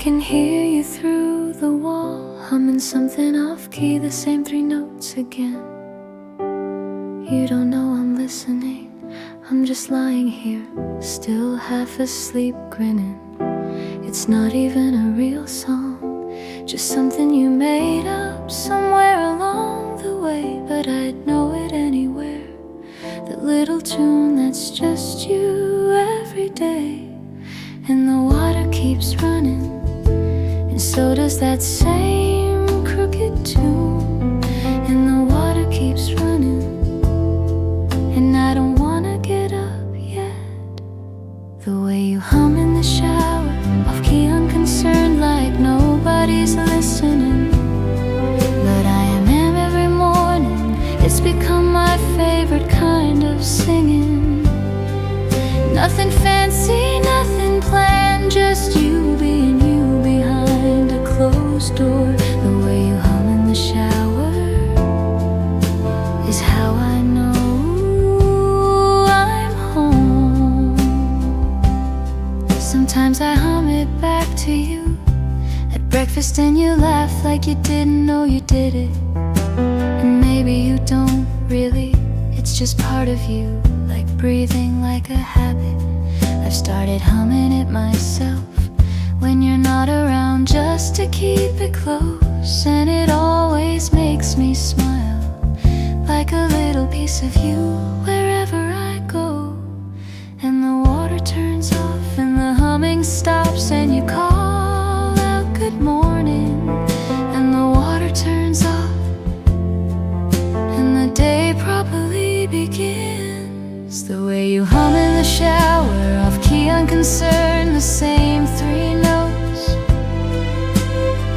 can hear you through the wall, humming something off-key, the same 3 notes again. You don't know I'm listening, I'm just lying here, still half asleep, grinning. It's not even a real song, just something you made up somewhere along the way. But I'd know it anywhere, that little tune that's just you every day. And the water keeps running, and so does that same crooked tune. And the water keeps running, and I don't wanna get up yet. The way you hum in the shower, off-key, unconcerned, like nobody's listening. But I am every morning, it's become my favorite kind of singing. Nothing fancy, nothing planned, just you being you behind a closed door. The way you hum in the shower is how I know I'm home. Sometimes I hum it back to you at breakfast, and you laugh like you didn't know you did it. And maybe you don't really, it's just part of you, like breathing, like a habit. I've started humming it myself when you're not around, just to keep it close. And it always makes me smile, like a little piece of you wherever I go. And the water turns off, and the humming stops, and you call out good morning. And the water turns off, and the day properly begins. The way you hum in the shower, off-key, unconcerned, the same 3 notes.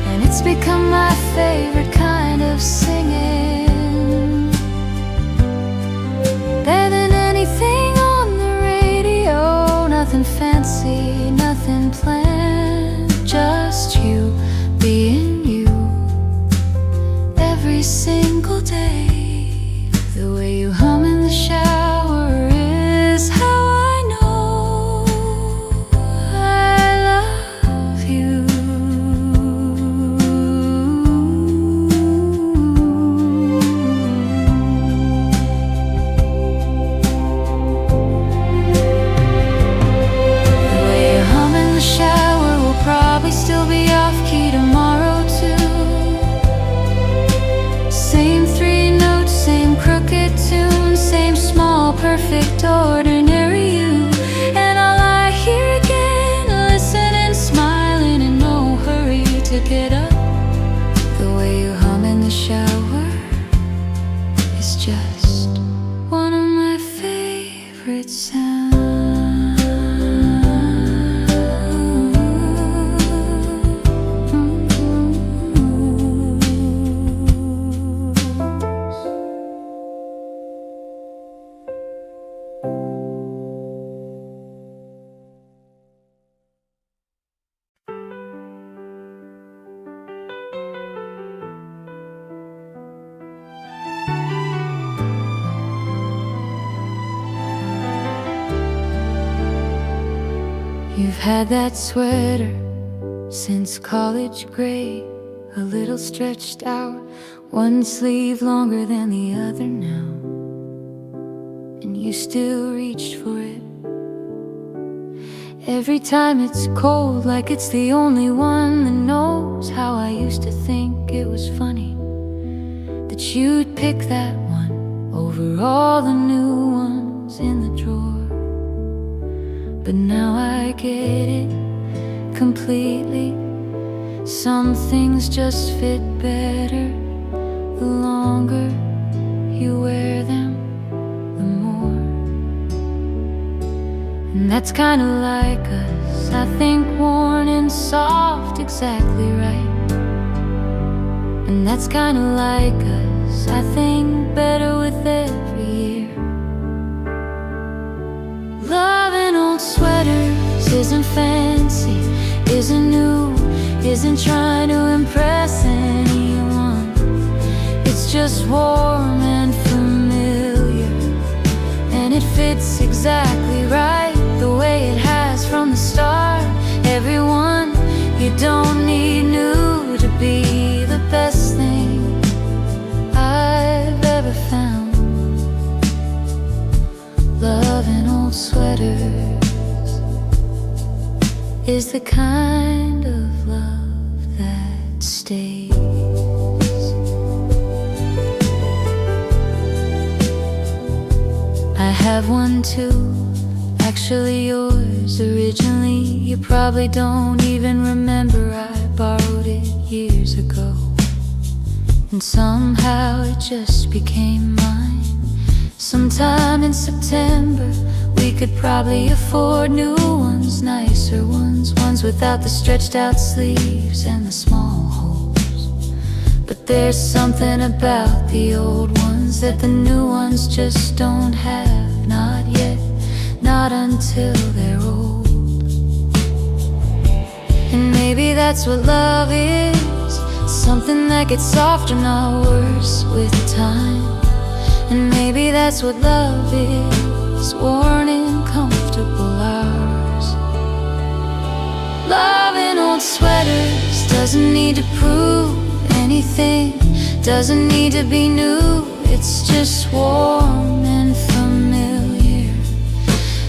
And it's become my favorite kind of singing, better than anything on the radio. Nothing fancy, nothing planned, just you being you every single day. The way you hum in the shower is how I know I love you. The way you hum in the shower will probably still be off-key tomorrow too. Same 3 notes, same crooked tune, same small, perfect, ordinary you. And I'll lie here again, listening, smiling, in no hurry to get up. The way you hum in the shower is just one of my favorite sounds. You've had that sweater since college gray, a little stretched out, one sleeve longer than the other now. And you still reached for it every time it's cold, like it's the only one that knows. How I used to think it was funny that you'd pick that one over all the new ones in the drawer. But now I get it completely. Some things just fit better. The longer you wear them, the more. And that's kinda like us, I think, worn and soft, exactly right. And that's kinda like us, I think, better with every year. Loving old sweaters isn't fancy, isn't new, isn't trying to impress anyone. It's just warm and familiar, and it fits exactly right, the way it has from the start. Everyone you don't need new to be the best thing I've ever found. Love in old sweaters is the kind of love that stays. I have one too, actually yours originally. You probably don't even remember I borrowed it years ago, and somehow it just became mine. Sometime in September we could probably afford new ones, nicer ones, ones without the stretched out sleeves and the small holes. But there's something about the old ones that the new ones just don't have. Not yet, not until they're old. And maybe that's what love is, something that gets softer, not worse with time. And maybe that's what love is, worn and comfortable hours. Love in old sweaters doesn't need to prove anything, doesn't need to be new. It's just warm and familiar,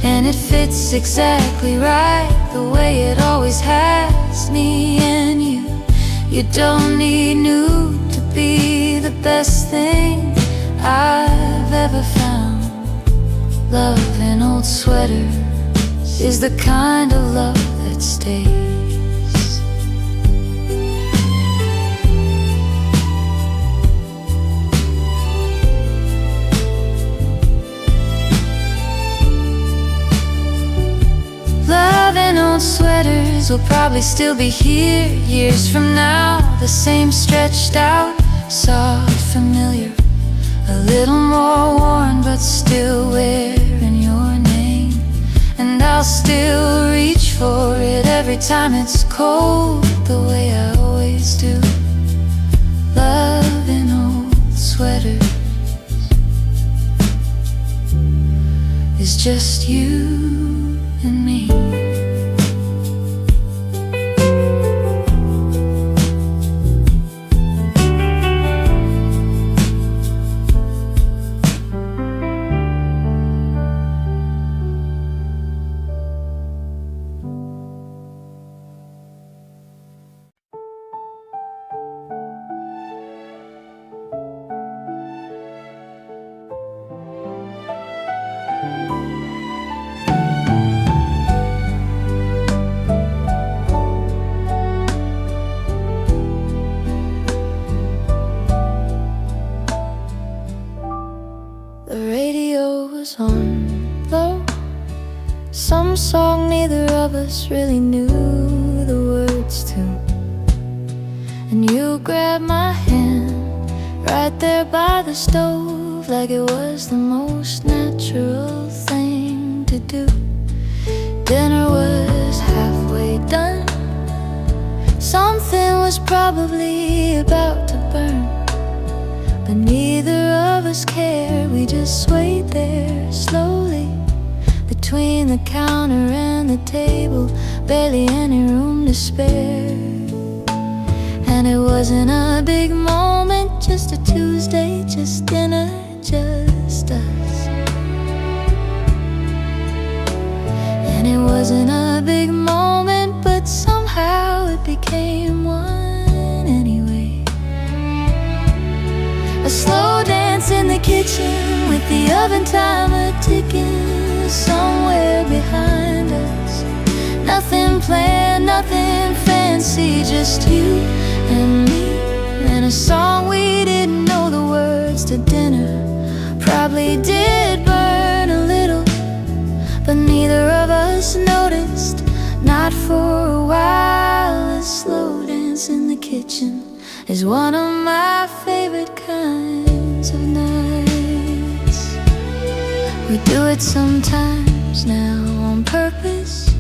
and it fits exactly right, the way it always has, me and you. You don't need new to be the best thing I've ever found. Love in old sweaters is the kind of love that stays. Love in old sweaters will probably still be here years from now, the same stretched out, soft, familiar, a little more worn but still wearing your name. And I'll still reach for it every time it's cold, the way I always do. Love in old sweaters is just you and me. On low, some song neither of us really knew the words to, and you grabbed my hand right there by the stove, like it was the most natural thing to do. Dinner was halfway done, something was probably about to burn, but neither of us cared. We just swayed there slowly between the counter and the table, barely any room to spare. And it wasn't a big moment, just a Tuesday, just dinner, just us. And it wasn't a big moment, but somehow it became one anyway. A slow dance in the kitchen with the oven timer ticking somewhere behind us. Nothing planned, nothing fancy, just you and me, and a song we didn't know the words to. Dinner probably did burn a little, but neither of us noticed, not for a while. A slow dance in the kitchen is one of my favorite kinds of nights. We do it sometimes now on purpose,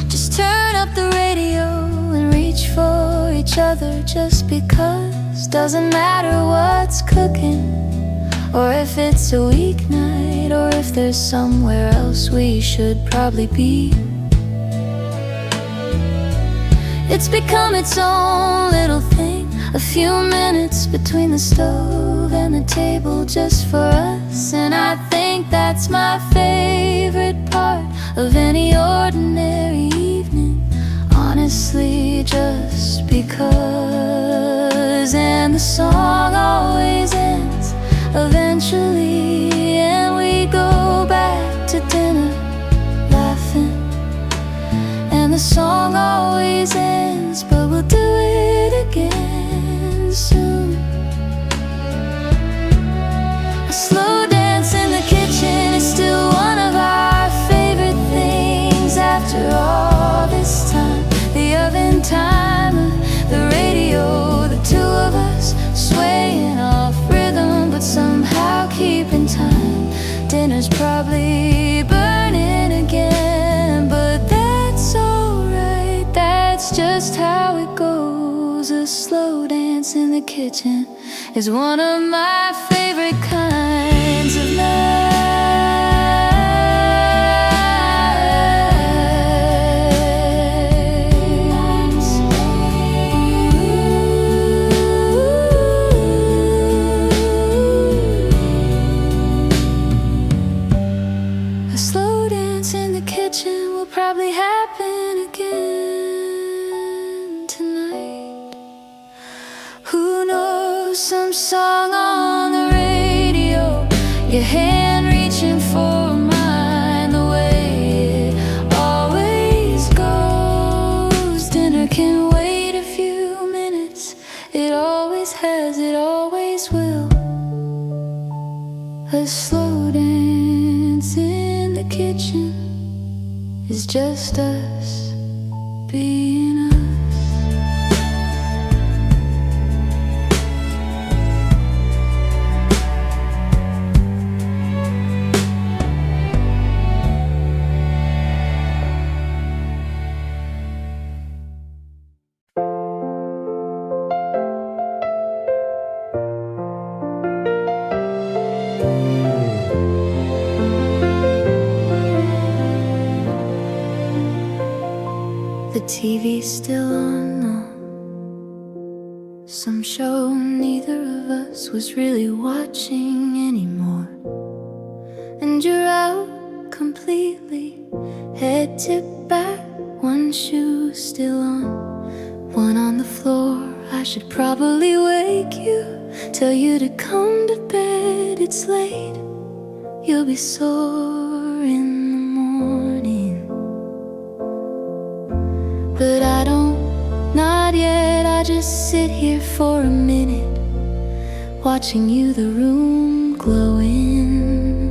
just turn up the radio and reach for each other just because. Doesn't matter what's cooking, or if it's a weeknight, or if there's somewhere else we should probably be. It's become its own little thing, a few minutes between the stove and the table just for us. And I think that's my favorite part of any ordinary evening, honestly, just because. And the song always ends eventually, and we go back to dinner laughing. And the song always ends, but we'll do it again soon. A slow dance in the kitchen is still one of our favorite things. After all this time, the oven timer, the radio, the two of us swaying off rhythm, but somehow keeping time. Dinner's probably burning again, but that's alright, that's just how it goes. A slow dance in the kitchen is one of my favorite kinds of nights. A slow dance in the kitchen will probably happen again tonight. Who knows, some song on the radio, your hand reaching for mine, the way it always goes. Dinner can wait a few minutes, it always has, it always will. A slow dance in the kitchen is just us being us. The TV's still on, though. Some show neither of us was really watching anymore. And you're out completely, head tipped back, one shoe still on, one on the floor. I should probably wake you, tell you to come to bed, it's late. You'll be sore in the morning. But I don't, not yet. I just sit here for a minute, watching you, the room glowing.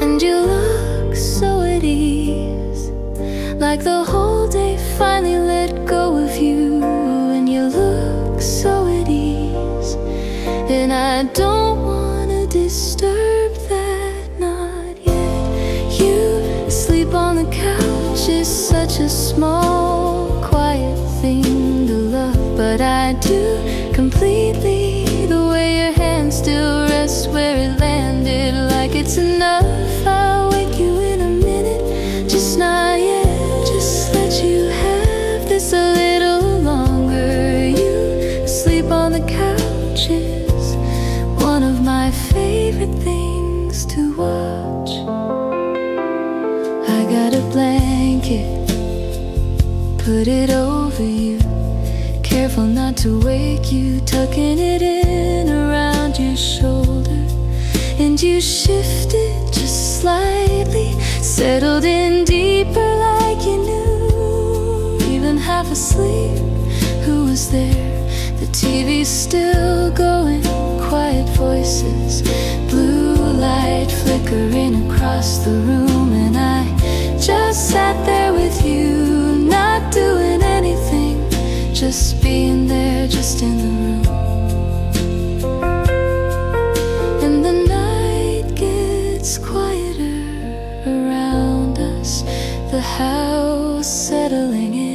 And you look so at ease, like the whole day finally let go of you. And you look so at ease, and I don't wanna disturb that, not yet. You sleep on the couch is such a small, quiet thing to love, but I do completely. The way your hand still rests where it landed, like it's enough. I'll wake you in a minute, just not yet. Just let you have this a little longer. You sleep on the couch is one of my favorite things to watch. I got a blanket, put it over you, careful not to wake you, tucking it in around your shoulder. And you shifted just slightly, settled in deeper like you knew. Even half asleep, who was there? The TV's still going, quiet voices, blue light flickering across the room. And I just sat there with you, not doing anything, just being there, just in the room. And the night gets quieter around us, the house settling in.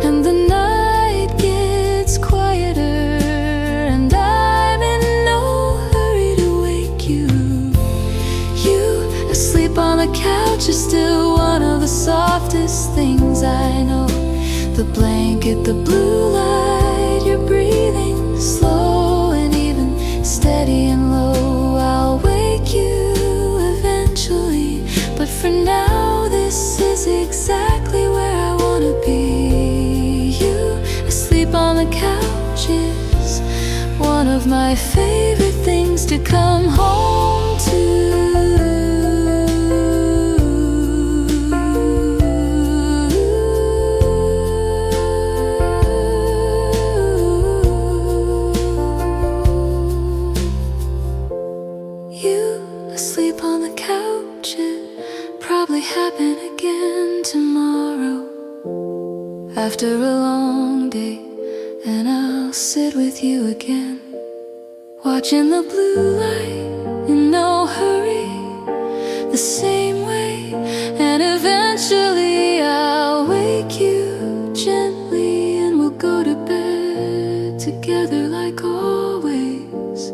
And the night gets quieter, and I'm in no hurry to wake you. You asleep on the couch is still one of the songs things I know. The blanket, the blue light, you're breathing slow and even, steady and low. I'll wake you eventually, but for now this is exactly where I wanna be. You asleep on the couch is one of my favorite things to come home to. Sleep on the couch, it probably happen again tomorrow. After a long day, and I'll sit with you again, watching the blue light in no hurry, the same way. And eventually I'll wake you gently, and we'll go to bed together like always.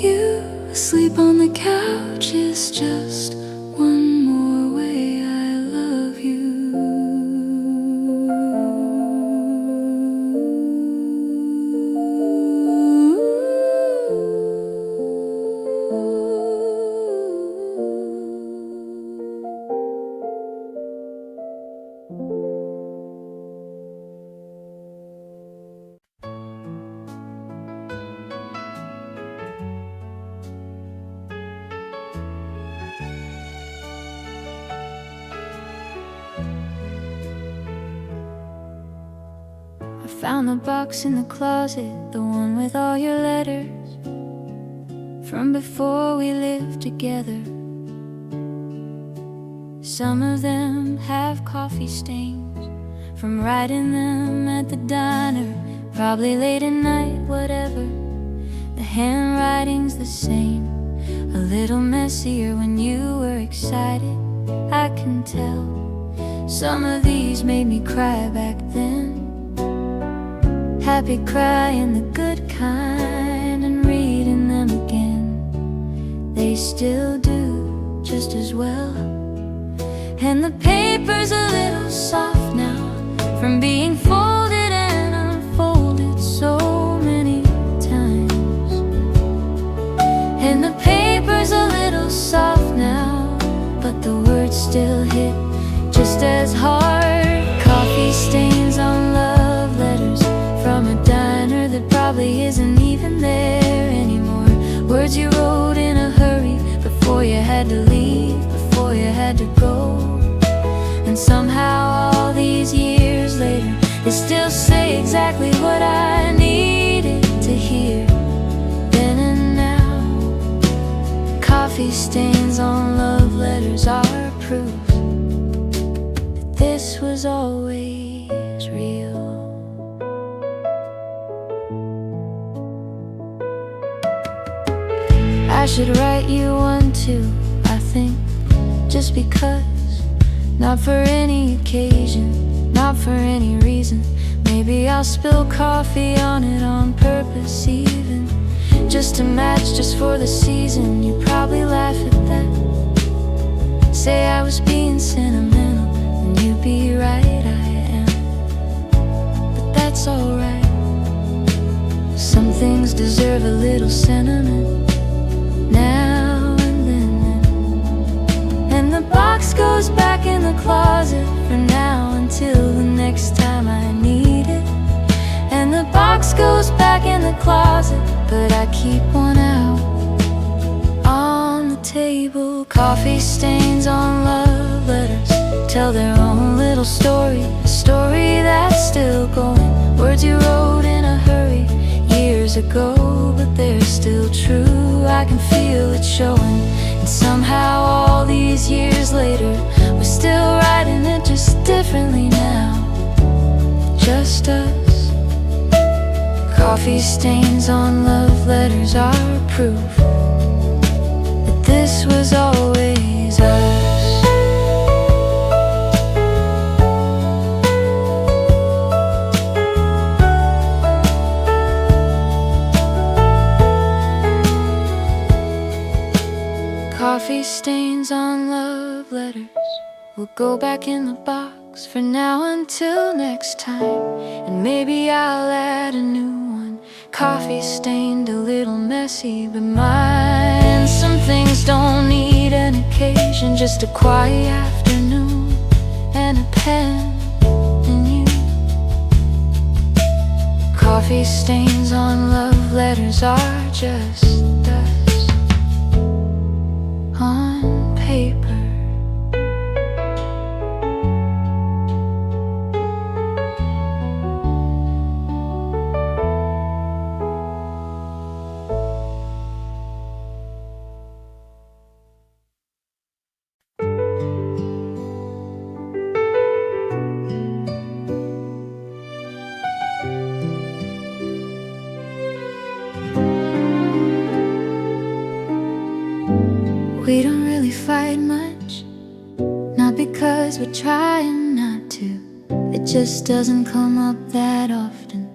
You asleep on the couch is just one more way I love you. I found the box in the closet, the one with all your letters from before we lived together. Some of them have coffee stains from writing them at the diner, probably late at night, whatever. The handwriting's the same, a little messier when you were excited, I can tell. Some of these made me cry back then, happy crying, the good kind, and reading them again. They still do just as well. And the paper's a little soft now from being folded and unfolded so many times. And the paper's a little soft now, but the words still hit just as hard. Coffee stains on love letters from a diner that probably isn't even there anymore. Words you wrote in a hurry before you had to leave, before you had to go. And somehow all these years later, they still say exactly what I needed to hear then and now. Coffee stains on love letters are proof that this was always real. I should write you one too, I think, just because. Not for any occasion, not for any reason. Maybe I'll spill coffee on it on purpose even, just to match, just for the season. You probably laugh at that, say I was being sentimental, and you'd be right, I am. But that's alright, some things deserve a little sentiment now and then. And the box goes back in the closet for now, until the next time I need it. And the box goes back in the closet, but I keep one out on the table. Coffee stains on love letters tell their own little story, a story that's still going. Words you wrote in a hurry years ago, but they're still true. I can feel it showing, and somehow all these years later, we're still writing it just differently now, just us. Coffee stains on love letters are proof that this was always us. Coffee stains on love letters will go back in the box books for now until next time. And maybe I'll add a new one, coffee stained, a little messy, but mine. Some things don't need an occasion, just a quiet afternoon and a pen and you. Coffee stains on love letters are just dust on paper. We don't really fight much, not because we're trying not to. It just doesn't come up that often.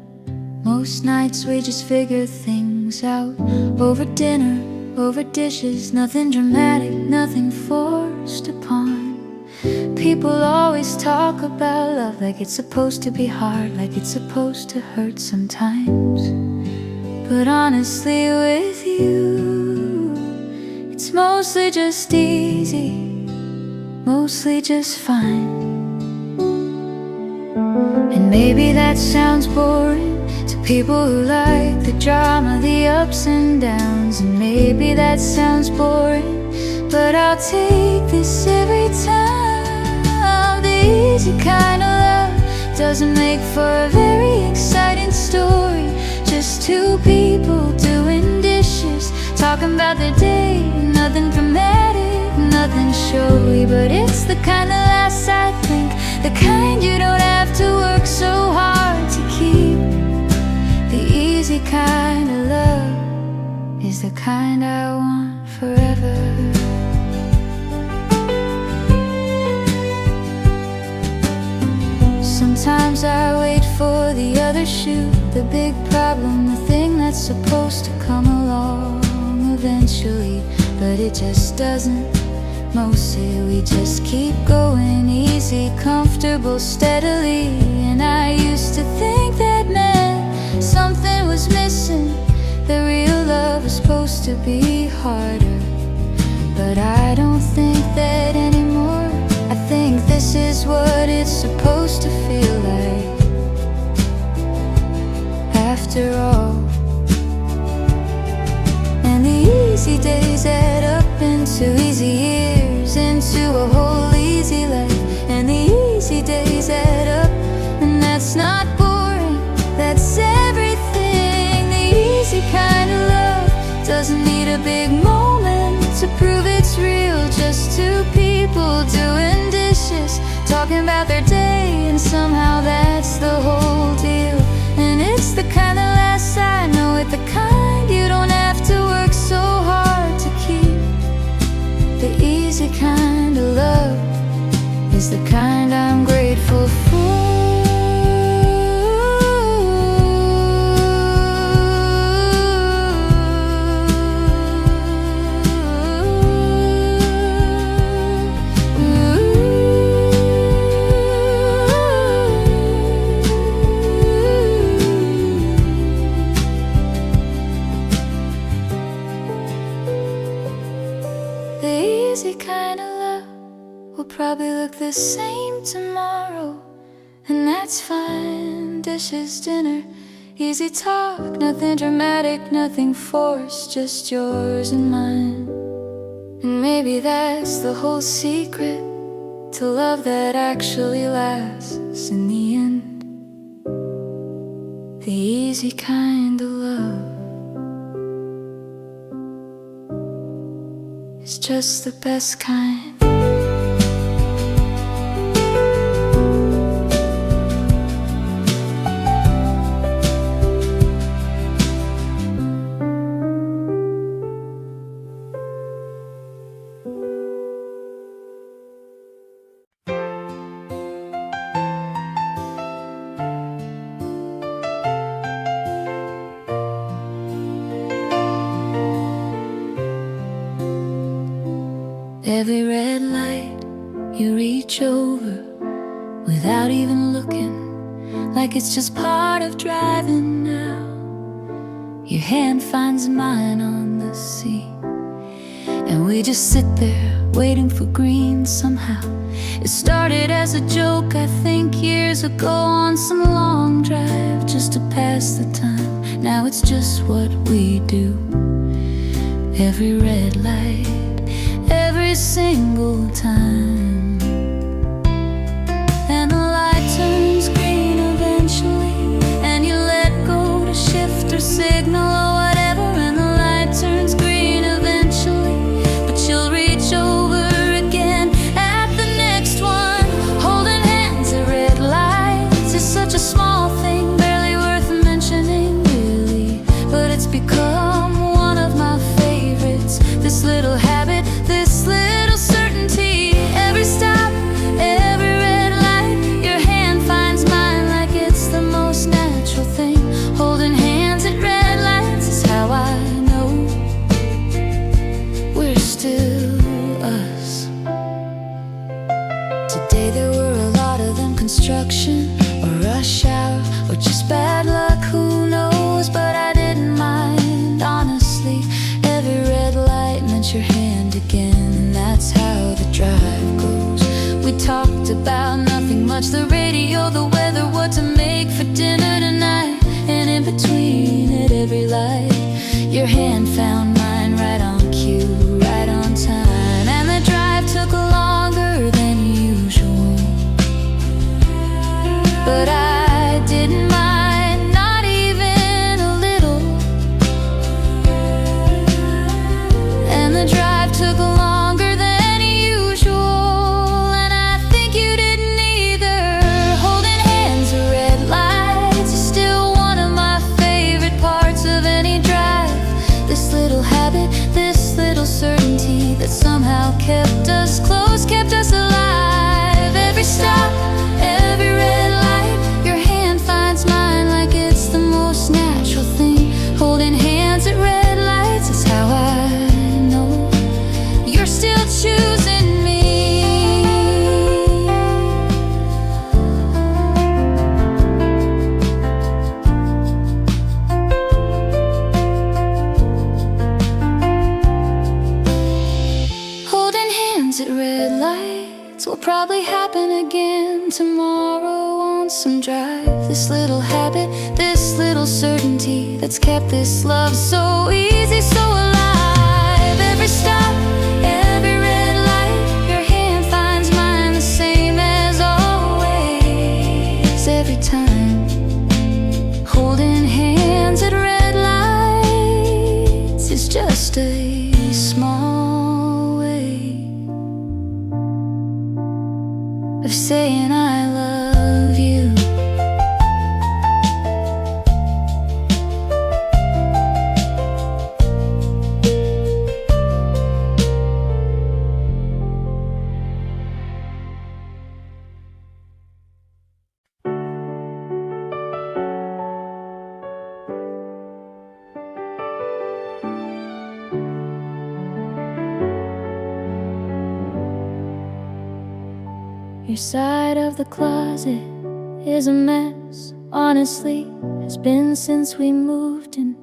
Most nights we just figure things out over dinner, over dishes. Nothing dramatic, nothing forced upon. People always talk about love like it's supposed to be hard, like it's supposed to hurt sometimes. But honestly with you, it's mostly just easy, mostly just fine. And maybe that sounds boring to people who like the drama, the ups and downs. And maybe that sounds boring, but I'll take this every time. The easy kind of love doesn't make for a very exciting story. Just two people doing dishes, talking about their day. Nothing dramatic, nothing showy, but it's the kind of laughs I think, the kind you don't have to work so hard to keep. The easy kind of love is the kind I want forever. Sometimes I wait for the other shoe, the big problem, the thing that's supposed to come along eventually, but it just doesn't. Mostly we just keep going easy, comfortable, steadily. And I used to think that meant something was missing, that real love was supposed to be harder. But I don't think that anymore. I think this is what it's supposed to feel like after all. And the easy days add up into easy years, into a whole easy life. And the easy days add up, and that's not boring, that's everything. The easy kind of love doesn't need a big moment to prove it's real. Just two people doing dishes, talking about their day, and somehow that's the whole deal. And it's the kind of laughs I know, it's the kind you don't have to work so hard to keep. The easy kind of love is the kind I'm grateful for. The easy kind of love will probably look the same tomorrow, and that's fine. Dishes, dinner, easy talk, nothing dramatic, nothing forced, just yours and mine. And maybe that's the whole secret to love that actually lasts in the end. The easy kind of love is just the best kind. Every red without even looking, like it's just part of driving now. Your hand finds mine on the sea, and we just sit there waiting for green somehow. It started as a joke, I think, years ago on some long drive just to pass the time. Now it's just what we do. Every red light, every single time. And the light turns green eventually, and you let go to shift or signal or whatever. And the light turns green eventually, but you'll reach over again at the next one. Holding hands at red lights is such a small thing, barely worth mentioning really, but it's become one of my favorites. This little habit, this little certainty. Every stop, every red light, your hand finds mine like it's the most natural thing. Holding hands at red lights is how I know we're still us. Today there were a lot of them, construction or rush hour or just bad luck, who knows, but I didn't mind, honestly. Every red light meant your hand again, and that's how the drive goes. We talked about nothing much, the radio, the weather, what to make for dinner tonight. And in between at every light, your hand found mine right on cue, right on time. And the drive took longer than usual, but I didn't mind, not even a little. And the drive took longer than usual, and I think you didn't either. Holding hands at red lights is still one of my favorite parts of any drive. This little habit, this little certainty that somehow kept us close, kept us alive. Every stop, every red light, your hand finds mine like it's the most natural thing. Holding hands at red lights is how I know you're still choosing me. Holding hands at red lights will probably happen again tomorrow on some drive. This little habit, this little certainty that's kept this love so easy, so alive. Every stop, every red light, your hand finds mine the same as always. Every time, holding hands at red lights is just a small way of saying I love you. Your side of the closet is a mess, honestly. It's been since we moved in.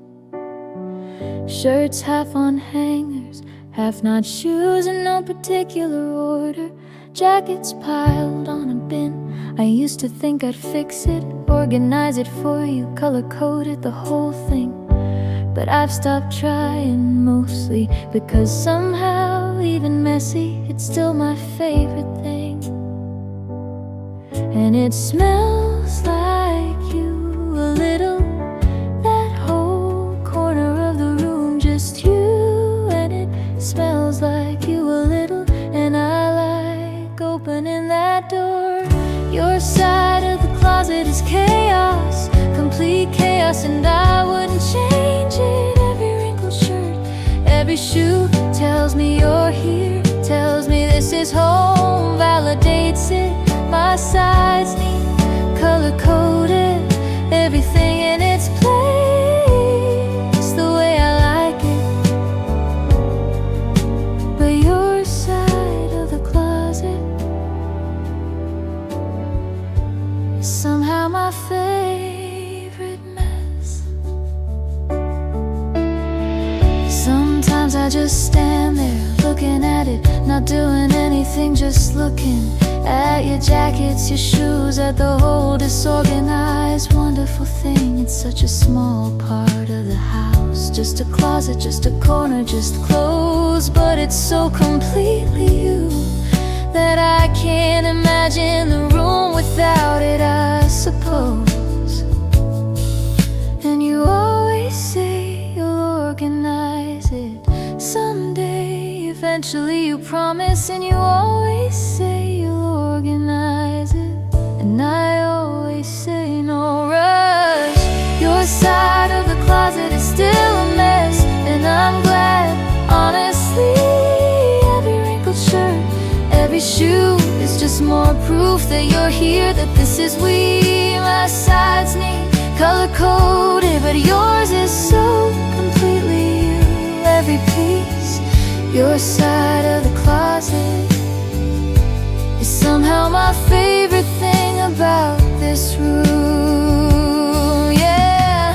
Shirts half on hangers, half not, shoes in no particular order, jackets piled on a bin. I used to think I'd fix it, organize it for you, color-coded the whole thing. But I've stopped trying, mostly because somehow, even messy, it's still my favorite thing. And it smells like you a little, that whole corner of the room, just you. And it smells like you a little, and I like opening that door. Your side of the closet is chaos, complete chaos, and I wouldn't change it. Every wrinkled shirt, every shoe tells me you're here, tells me this is home, validates it. My size neat, color-coded, everything in its place, the way I like it. But your side of the closet is somehow my favorite mess. Sometimes I just stand there looking at it, not doing anything, just looking at your jackets, your shoes, at the whole disorganized, wonderful thing. It's such a small part of the house, just a closet, just a corner, just clothes, but it's so completely you that I can't imagine the room without it, I suppose. And you always say you'll organize it someday, eventually you promise, and you always say you'll organize it, and I always say no rush. Your side of the closet is still a mess, and I'm glad, honestly. Every wrinkled shirt, every shoe is just more proof that you're here, that this is we. My side's neat, color-coded, but yours is so completely you. Every piece, your side of the closet, is somehow my favorite thing about this room, yeah.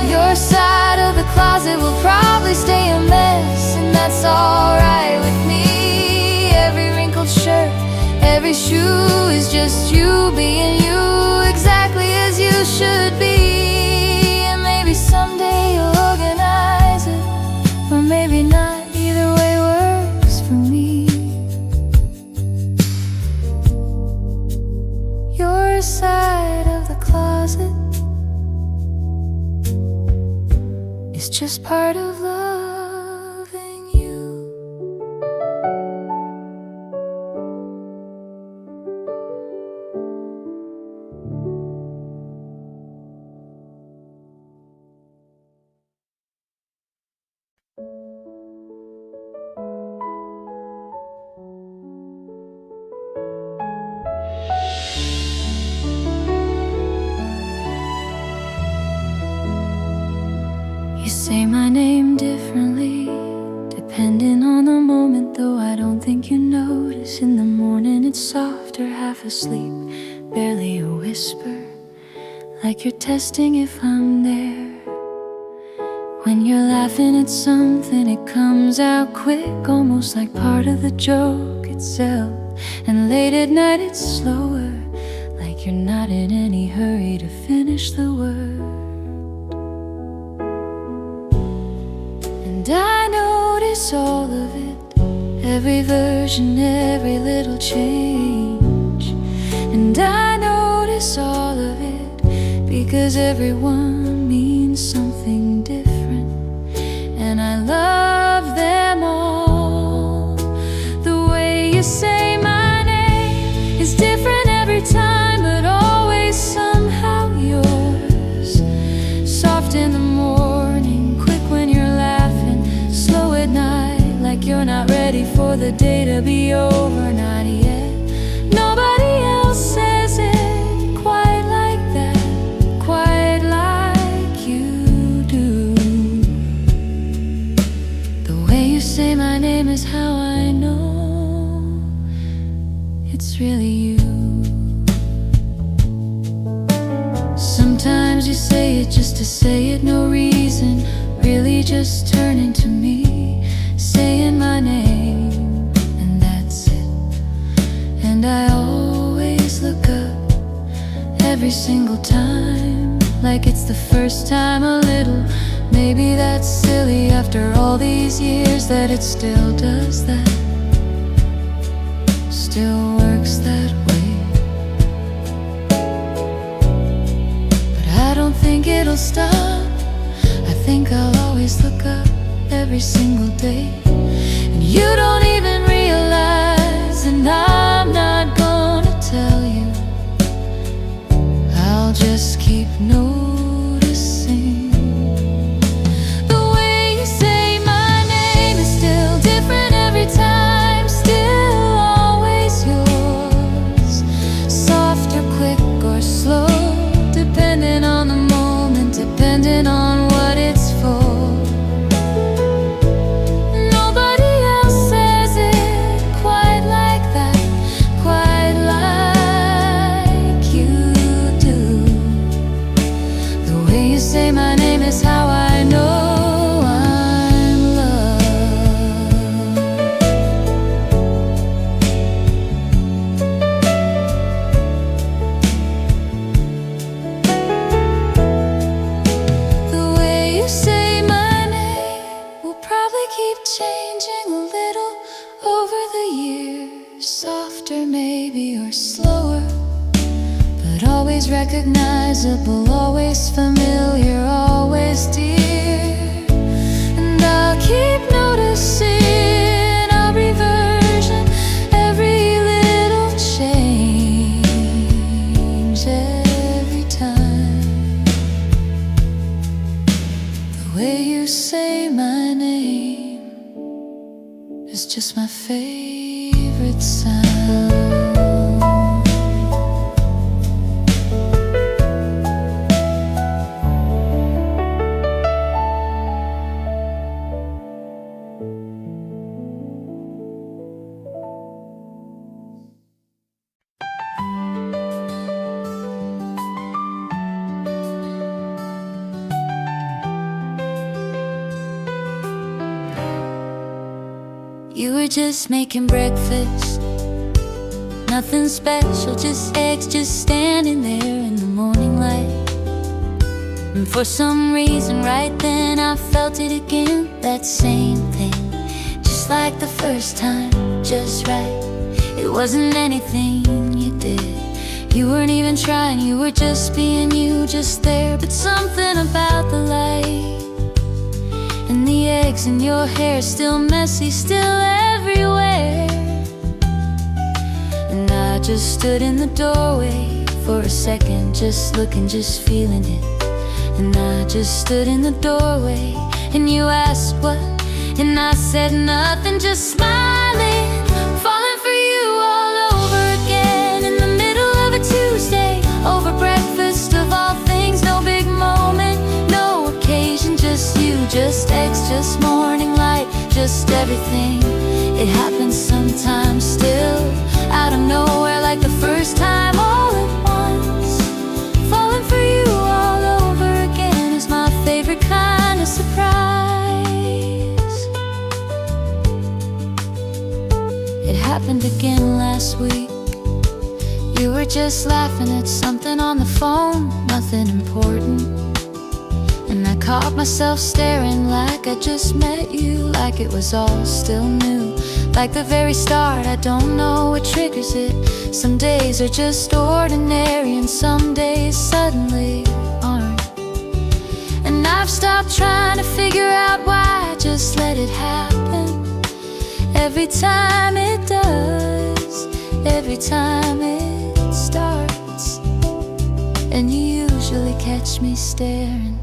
Your side of the closet will probably stay a mess, and that's alright with me. Every wrinkled shirt, every shoe is just you being you, exactly as you should be. And maybe someday you'll organize it, or maybe not. Either way works for me. Your side of the closet is just part of loving you. You say my name differently, depending on the moment, though I don't think you notice. In the morning it's softer, half asleep, barely a whisper, like you're testing if I'm there. When you're laughing at something, it comes out quick, almost like part of the joke itself. And late at night it's slower, like you're not in any hurry to finish the word. And I notice all of it, every version, every little change. And I notice all of it, because everyone means something different. And I love them all. The way you say my name is different every time, but always somehow yours. Soft in the morning, quick when you're laughing, slow at night, like you're not ready for the day to be over. Not yet. Nobody else says it quite like that, quite like you do. The way you say my name is how I know it's really you. Sometimes you say it just to say it, no reason, really just turning to me, saying my name, and that's it. And I always look up every single time, like it's the first time a little. Maybe that's silly after all these years, that it still does that, still works that way. But I don't think it'll stop. I think I'll always look up every single day. And you don't even realize, and I'm not gonna tell you. I'll just keep noticing. The way you say my name is still different every time, still always yours. Soft or quick or slow, depending say my name is how I know I'm loved. The way you say my name will probably keep changing a little over the years. Softer maybe or slower, but always recognizable, always familiar, always dear. And I'll keep noticing our reversion, every little change, every time. The way you say my name is just my favorite sound. You were just making breakfast, nothing special, just eggs, just standing there in the morning light. And for some reason right then I felt it again, that same thing, just like the first time, just right. It wasn't anything you did, you weren't even trying, you were just being you, just there. But something about the light and the eggs in your hair, still messy, still everywhere. And I just stood in the doorway for a second, just looking, just feeling it. And I just stood in the doorway, and you asked what, and I said nothing, just smiling, falling for you all over again. In the middle of a Tuesday, over breakfast of all things, no big moment, no occasion, just you, just eggs, just morning light, just everything. It happens sometimes still, out of nowhere, like the first time, all at once. Falling for you all over again is my favorite kind of surprise. It happened again last week. You were just laughing at something on the phone, nothing important. And I caught myself staring like I just met you, like it was all still new, like the very start. I don't know what triggers it. Some days are just ordinary, and some days suddenly aren't. And I've stopped trying to figure out why, I just let it happen. Every time it does, every time it starts. And you usually catch me staring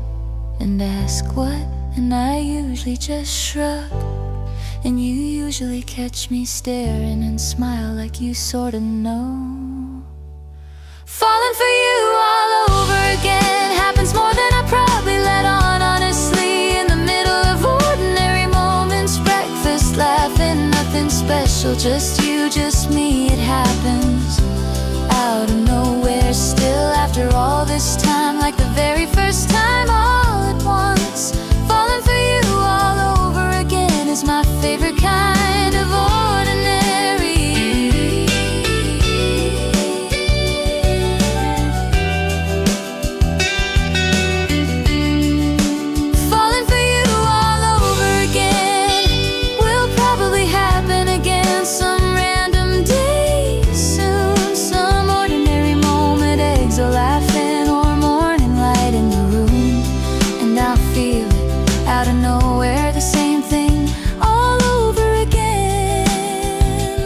and ask what, and I usually just shrug. And you usually catch me staring and smile like you sorta know. Falling for you all over again happens more than I probably let on, honestly. In the middle of ordinary moments, breakfast, laughing, nothing special, just you, just me. It happens out of nowhere still, after all this time, like the very first time, all at once. Falling for you all over again is my favorite kind of ordinary. Falling for you all over again will probably happen again some random day soon. Some ordinary moment, eggs are laughing or morning light in the room. And I'll feel it out of nowhere, the same thing all over again,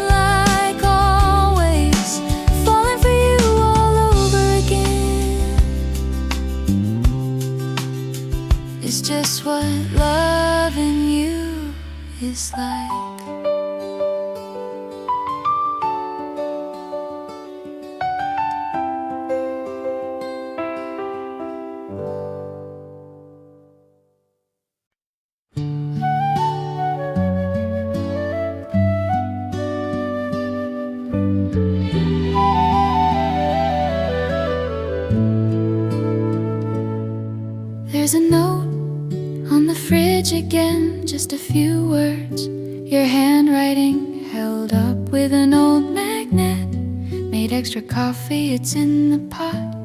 like always. Falling for you all over again is just what loving you is like. There's a note on the fridge again, just a few words, your handwriting held up with an old magnet. Made extra coffee, it's in the pot.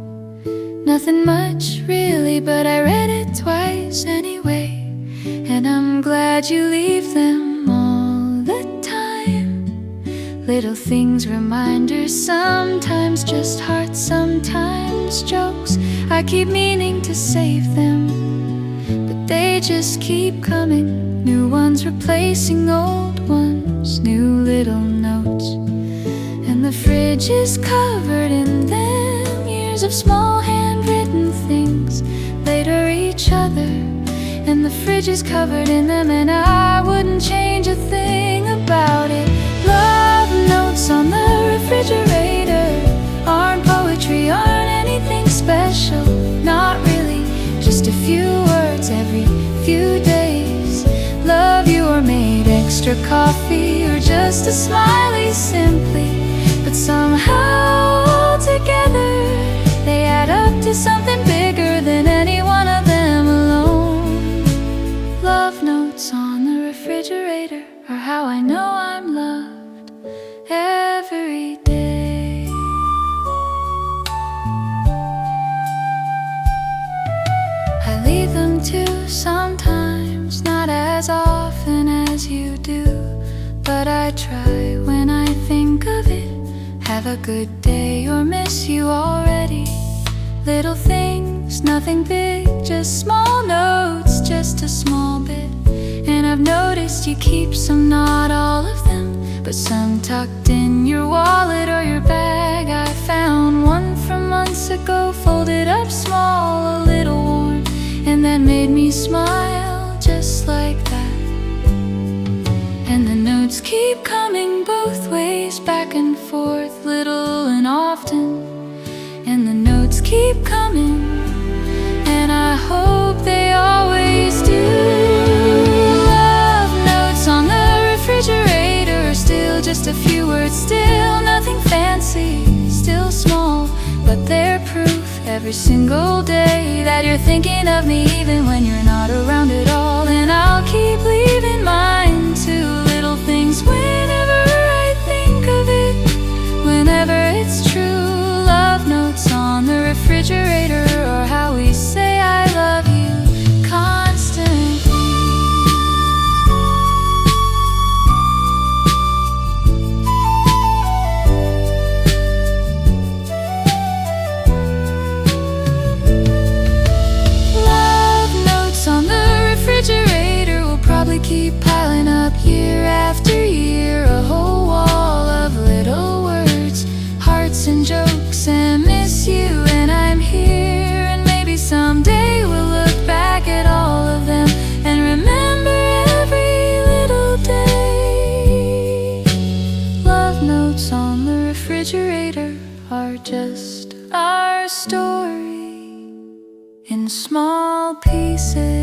Nothing much really, but I read it twice anyway. And I'm glad you leave them all the time. Little things, reminders, sometimes just hearts, sometimes jokes. I keep meaning to save them, but they just keep coming. New ones replacing old ones, new little notes. And the fridge is covered in them, years of small handwritten things, later each other. And the fridge is covered in them, and I wouldn't change a thing about it. Love notes on the refrigerator aren't poetry, aren't anything special. Not really, just a few words every few days. Love you, or made extra coffee, or just a smiley simply. But somehow all together they add up to something bigger than any one of them alone. Love notes on the refrigerator are how I know I'm loved every day. I leave them too sometimes, not as often as you do, but I try when I think of it. Have a good day or miss you already. Little things, nothing big, just small notes, just a small bit. And I've noticed you keep some, not all of them, but some tucked in your wallet or your bag. I found one from months ago, folded up small, a little worn, and that made me smile just like that. And the notes keep coming both ways, back and forth, little and often. And the notes keep coming, and I hope they always do. Love notes on the refrigerator are still just a few words, still nothing fancy, still small, but they're proof every single day that you're thinking of me, even when you're not around at all. And I'll keep leaving mine too, little things, whenever I think of it, whenever it's true. Love notes on the refrigerator, or how we say I love you constantly. Love notes on the refrigerator will probably keep piling up year after year, a whole wall of little words, hearts and jokes, and miss you, and I'm here. And maybe someday we'll look back at all of them and remember every little day. Love notes on the refrigerator are just our story in small pieces.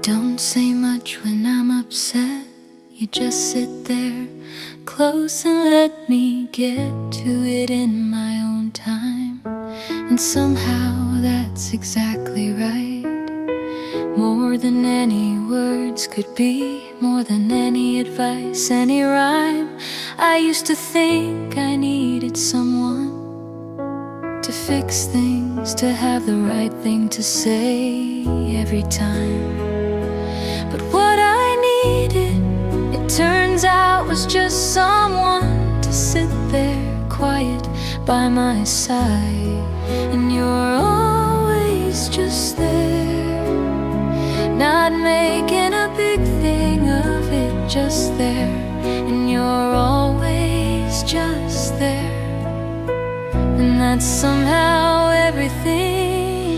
Don't say much when I'm upset. You just sit there close and let me get to it in my own time. And somehow that's exactly right. More than any words could be, more than any advice, any rhyme. I used to think I needed someone to fix things, to have the right thing to say every time. But what I needed, it turns out, was just someone to sit there quiet by my side. And you're always just there, not making a big thing of it, just there. And you're always just there, and that's somehow everything.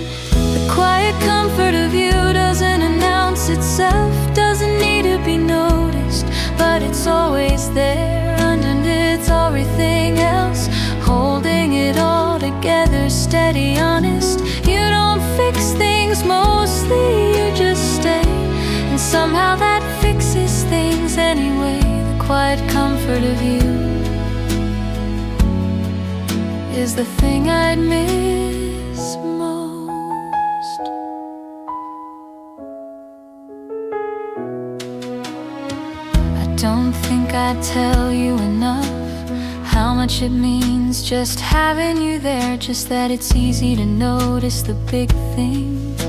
The quiet comfort of you doesn't announce itself, doesn't need to be noticed, but it's always there underneath everything else, holding it all together, steady, honest. You don't fix things, mostly you just stay, and somehow that fixes things anyway. The quiet comfort of you is the thing I'd miss most. I don't think I'd tell you enough how much it means just having you there, just that it's easy to notice the big things,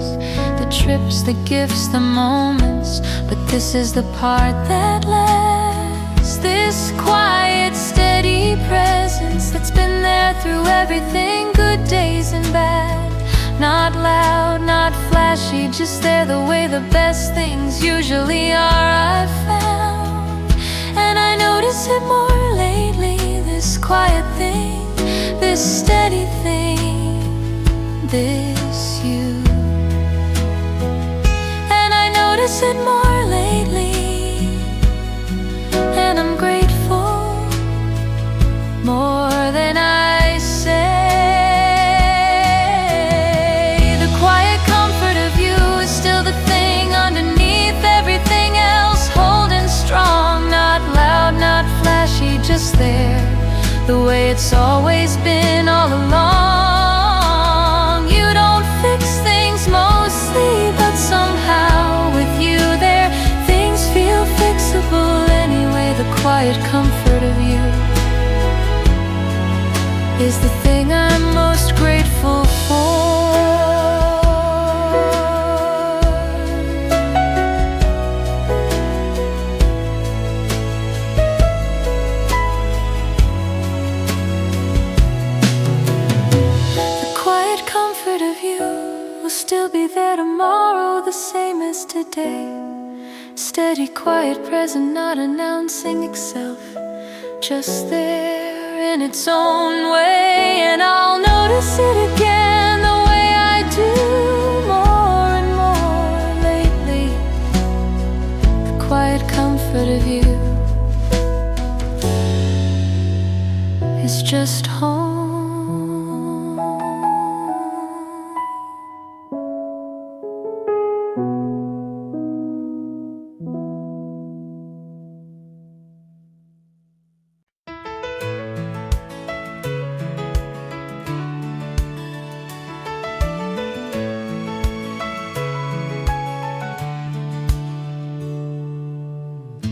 the trips, the gifts, the moments, but this is the part that lasts. This quiet, steady presence that's been there through everything, good days and bad. Not loud, not flashy, just there the way the best things usually are, I've found. And I notice it more lately, this quiet thing, this steady thing, this you. And I notice it more lately, and I'm grateful more than I say. The quiet comfort of you is still the thing underneath everything else, holding strong, not loud, not flashy, just there, the way it's always been all along. You don't fix things mostly, but somehow with you there, things feel fixable anyway. The quiet comfort of you is the thing I'm most grateful for. Of you will still be there tomorrow, the same as today. Steady, quiet, present, not announcing itself, just there in its own way. And I'll notice it again the way I do more and more lately. The quiet comfort of you is just home.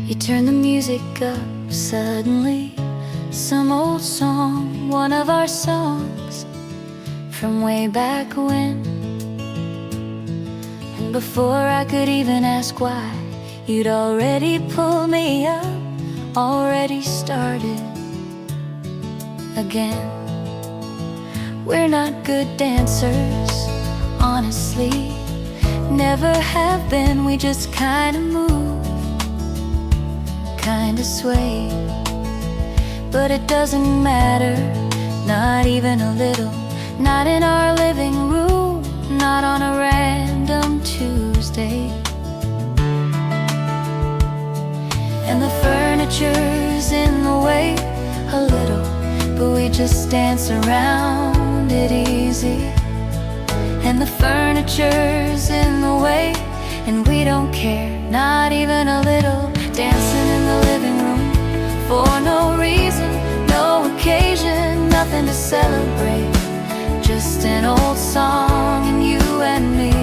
You turn the music up suddenly, some old song, one of our songs from way back when. And before I could even ask why, you'd already pulled me up, already started again. We're not good dancers, honestly, never have been. We just kinda move, kinda sway, but it doesn't matter, not even a little. Not in our living room, not on a random Tuesday. And the furniture's in the way a little, but we just dance around it easy. And the furniture's in the way, and we don't care, not even a little. Dancing in the living room for no reason, no occasion, nothing to celebrate, just an old song and you and me.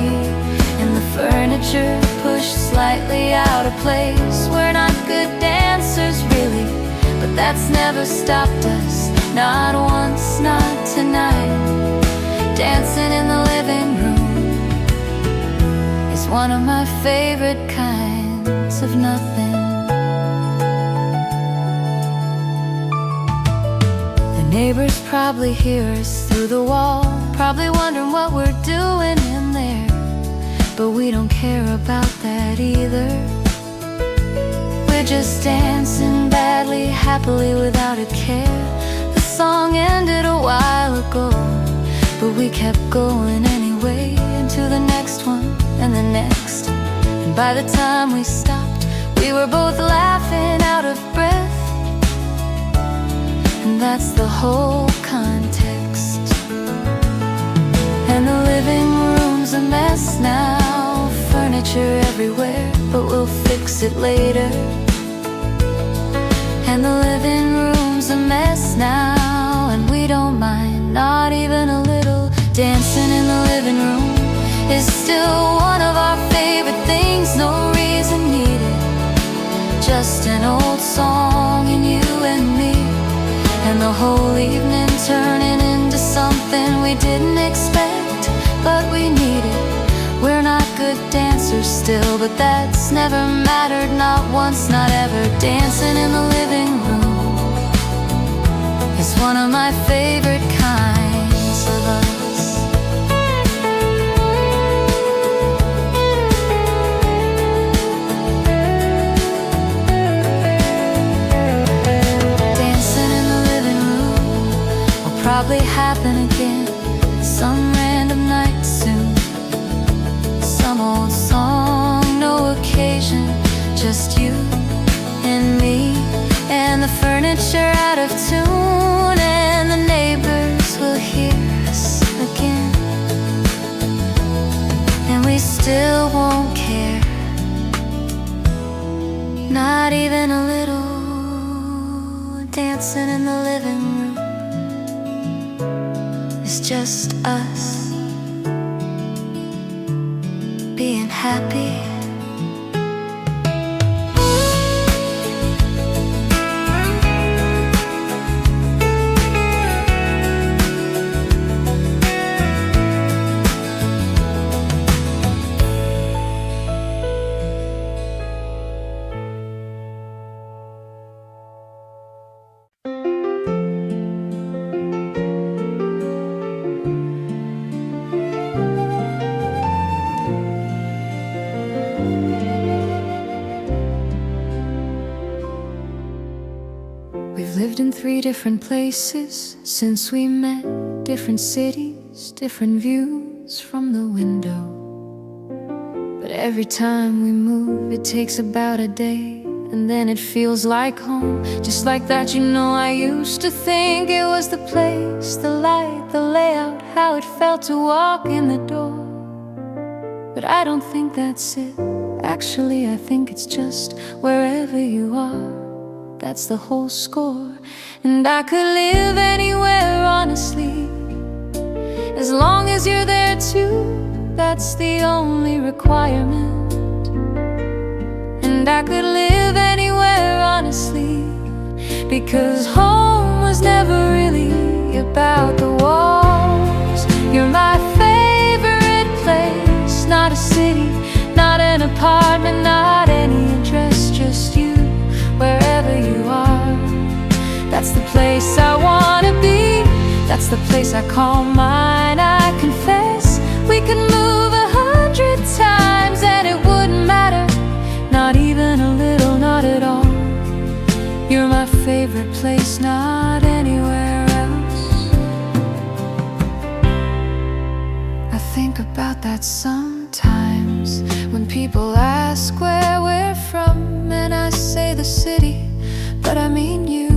And the furniture pushed slightly out of place. We're not good dancers really, but that's never stopped us, not once, not tonight. Dancing in the living room is one of my favorite kinds of nothing. Neighbors probably hear us through the wall, probably wondering what we're doing in there, but we don't care about that either. We're just dancing badly, happily, without a care. The song ended a while ago, we kept going anyway, into the next one and the next. And by the time we stopped, we were both laughing out of breath. And that's the whole context. And the living room's a mess now, furniture everywhere, but we'll fix it later. And the living room's a mess now, and we don't mind, not even a little. Dancing in the living room is still one of our favorite things. No reason needed, just an old song and you and me. And the whole evening turning into something we didn't expect, but we needed. We're not good dancers still, but that's never mattered, not once, not ever. Dancing in the living room is one of my favorite kinds of us. Dancing in the living room will probably happen again some random night soon. Some old song, no occasion, just you and me. And the furniture out of tune, and the neighbors will hear us again. And we still won't care, not even a little. Dancing in the living room is just us being happy. We've lived in 3 different places since we met. Different cities, different views from the window. But every time we move, it takes about a day, and then it feels like home. Just like that, you know, I used to think it was the place, the light, the layout, how it felt to walk in the door. But I don't think that's it. Actually, I think it's just wherever you are, that's the whole score. And I could live anywhere, honestly, as long as you're there too. That's the only requirement. And I could live anywhere, honestly, because home was never really about the walls. You're my favorite place, not a city, not an apartment, not any address, just you. Wherever you are, that's the place I wanna be. That's the place I call mine. I confess, we could move 100 times and it wouldn't matter, not even a little, not at all. You're my favorite place, not anywhere else. I think about that sometimes when people ask where we're from, and I say the city, but I mean you.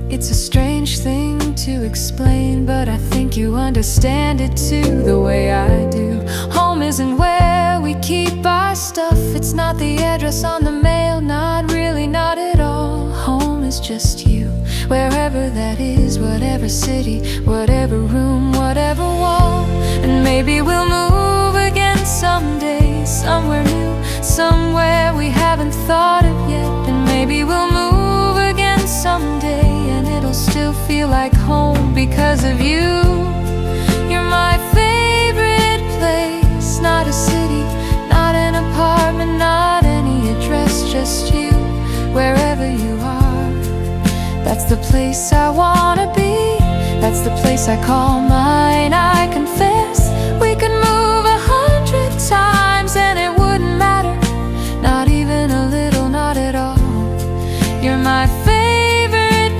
It's a strange thing to explain, but I think you understand it too, the way I do. Home isn't where we keep our stuff. It's not the address on the mail, not really, not at all. Home is just you, wherever that is, whatever city, whatever room, whatever wall. And maybe we'll move again someday, somewhere new, somewhere we haven't thought of yet. And maybe we'll move again someday, and it'll still feel like home because of you. You're my favorite place, not a city, not an apartment, not any address, just you. Wherever you are, that's the place I wanna be. That's the place I call mine. I confess, we could move 100 times and it wouldn't matter, not even a little, not at all. You're my favorite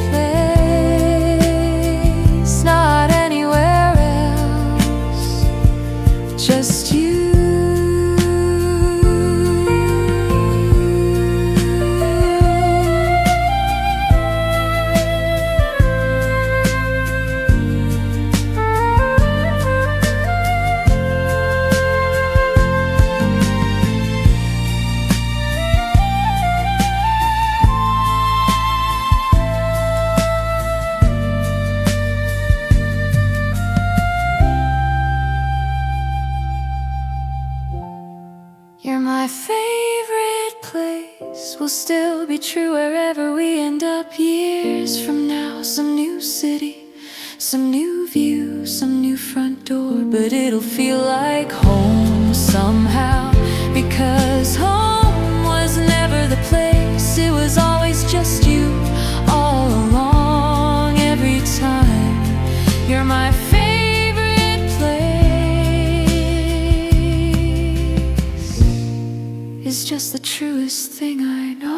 place, not anywhere else. still be true wherever we end up years from now. Some new city, some new view, some new front door, but it'll feel like home somehow. Because home was never the place, it was always just you all along. Every time you're my favorite place, is just the truest thing I know.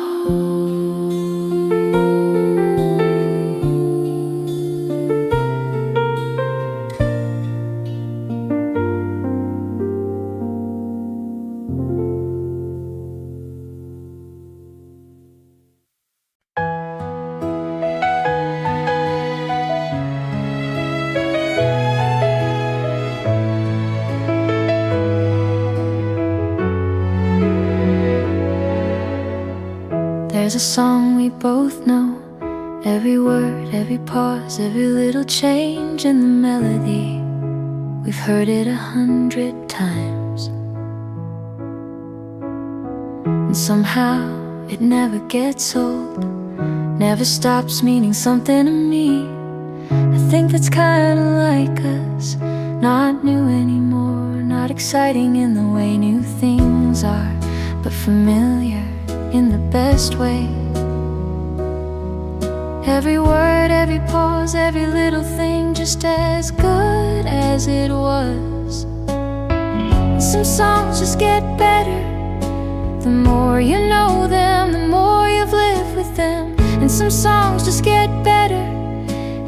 There's a song we both know, every word, every pause, every little change in the melody. We've heard it 100 times, and somehow it never gets old, never stops meaning something to me. I think that's kinda like us, not new anymore, not exciting in the way new things are, but familiar in the best way. Every word, every pause, every little thing just as good as it was. Some songs just get better, the more you know them, the more you've lived with them. And some songs just get better,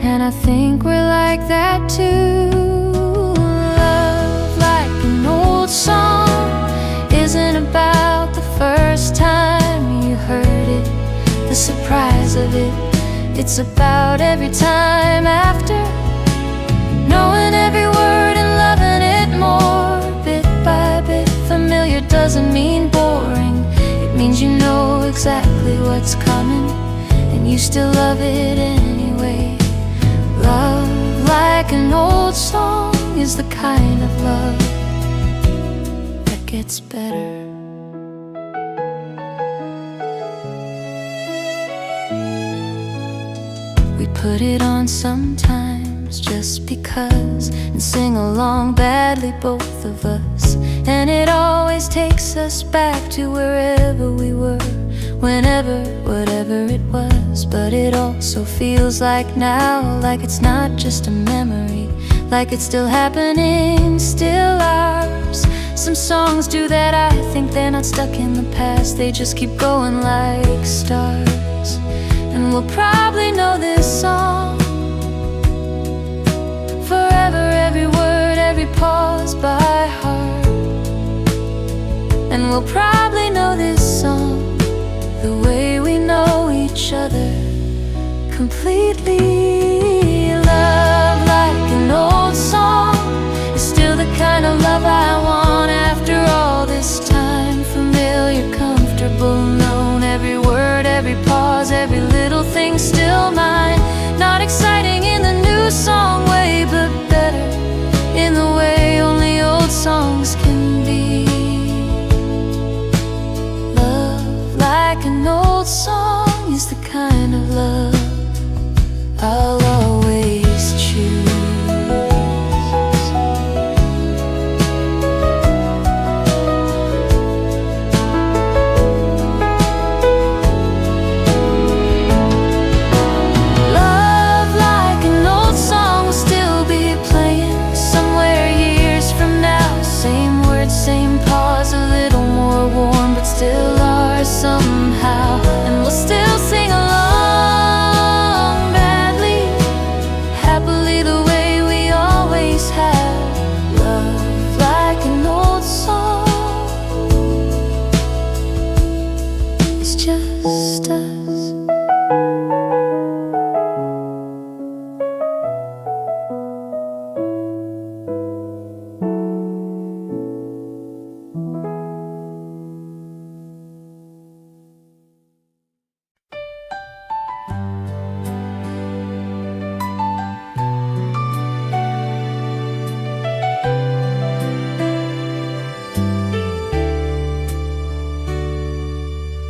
and I think we're like that too. Love, like an old song, isn't about the first time you heard it, the surprise of it. It's about every time after, knowing every word and loving it more. Bit by bit, familiar doesn't mean boring, it means you know exactly what's coming, and you still love it anyway. Love, like an old song, is the kind of love that gets better. We put it on sometimes just because, and sing along badly, both of us. And it always takes us back to wherever we were, whenever, whatever it was. But it also feels like now, like it's not just a memory, like it's still happening, still ours. Some songs do that, I think they're not stuck in the past, they just keep going like stars. And we'll probably know this song forever, every word, every pause by heart. And we'll probably know this song the way we know each other completely. Love, like an old song, is still the kind of love I want after all this time. Familiar, comfortable, known, every word, every pause, every little thing still mine. Not exciting in the new song way, but better in the way only old songs can be. Love, like an old song, is the kind of love I'll always choose. Still are somehow, and we'll still sing along badly, happily, the way we always have. Love, like an old song, it's just us.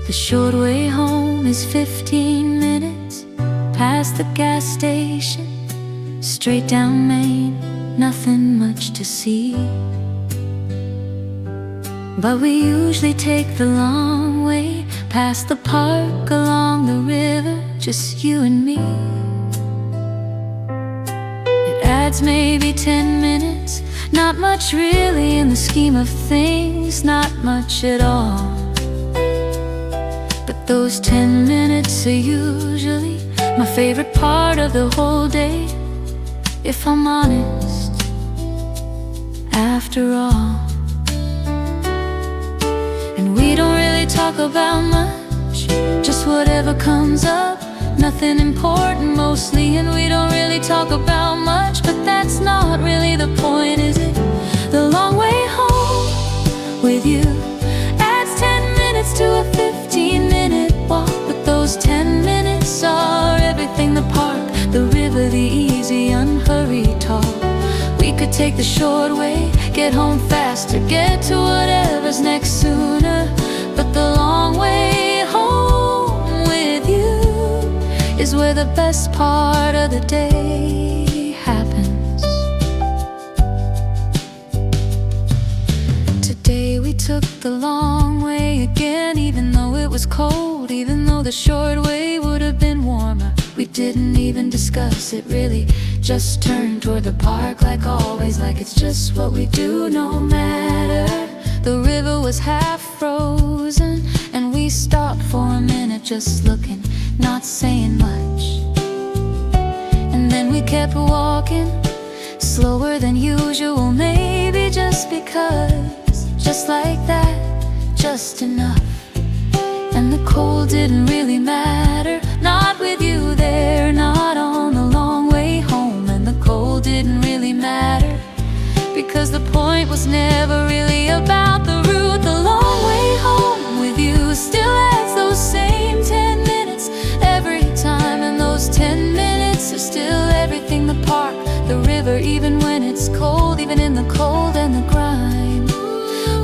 The short way home is 15 minutes past the gas station, straight down Main, nothing much to see. But we usually take the long way past the park, along the river, just you and me. It adds maybe 10 minutes, not much really in the scheme of things, not much at all. But those 10 minutes are usually my favorite part of the whole day, if I'm honest, after all. And we don't really talk about much, just whatever comes up, nothing important mostly. And we don't really talk about much, but that's not really the point, is it? The long way home with you adds 10 minutes to a 15-minute walk. But those 10 minutes are everything: the park, the river, the easy, unhurried talk. We could take the short way, get home faster, get to whatever's next sooner. But the long way home with you is where the best part of the day happens. Today we took the long way again, even though it was cold, even though the short way would have been warmer. We didn't even discuss it really, just turned toward the park like always, like it's just what we do no matter. The river was half frozen, and we stopped for a minute just looking, not saying much. And then we kept walking, slower than usual, maybe just because, just like that, just enough. And the cold didn't really matter, not with you there, not on the long way home. And the cold didn't really matter, because the point was never really about the route. The long way home with you still adds those same 10 minutes every time. And those 10 minutes are still everything: the park, the river, even when it's cold, even in the cold and the grime.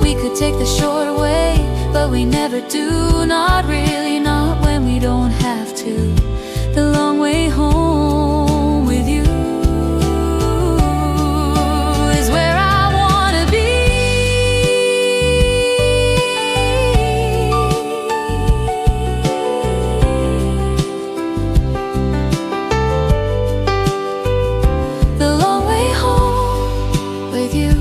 We could take the short way, but we never do, not really, not when we don't have to. The long way home with you is where I wanna be. The long way home with you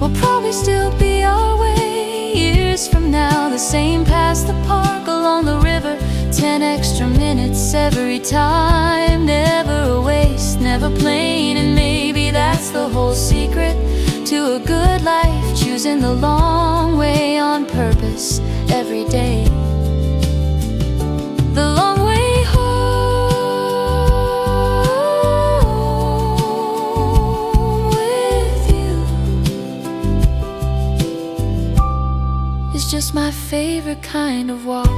will probably still be our way years from now, the same past the park, along the river, 10 extra minutes every time. Never a waste, never plain. And maybe that's the whole secret to a good life, choosing the long way on purpose every day. The long way home with you is just my favorite kind of walk.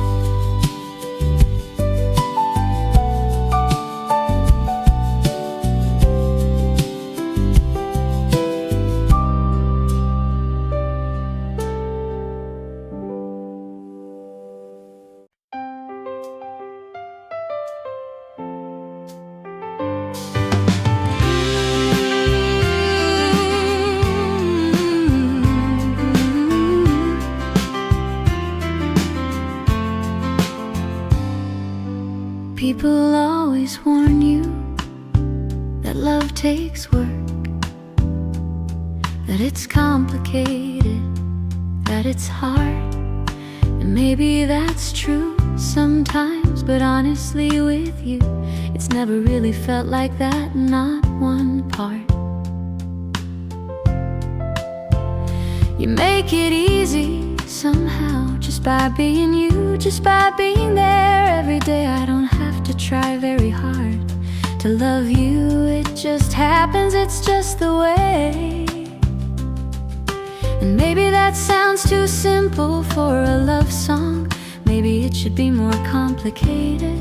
People always warn you that love takes work, that it's complicated, that it's hard. And maybe that's true sometimes, but honestly with you, it's never really felt like that, not one part. You make it easy somehow, just by being you, just by being there every day. I don't have to try very hard to love you, it just happens, it's just the way. And maybe that sounds too simple for a love song, maybe it should be more complicated.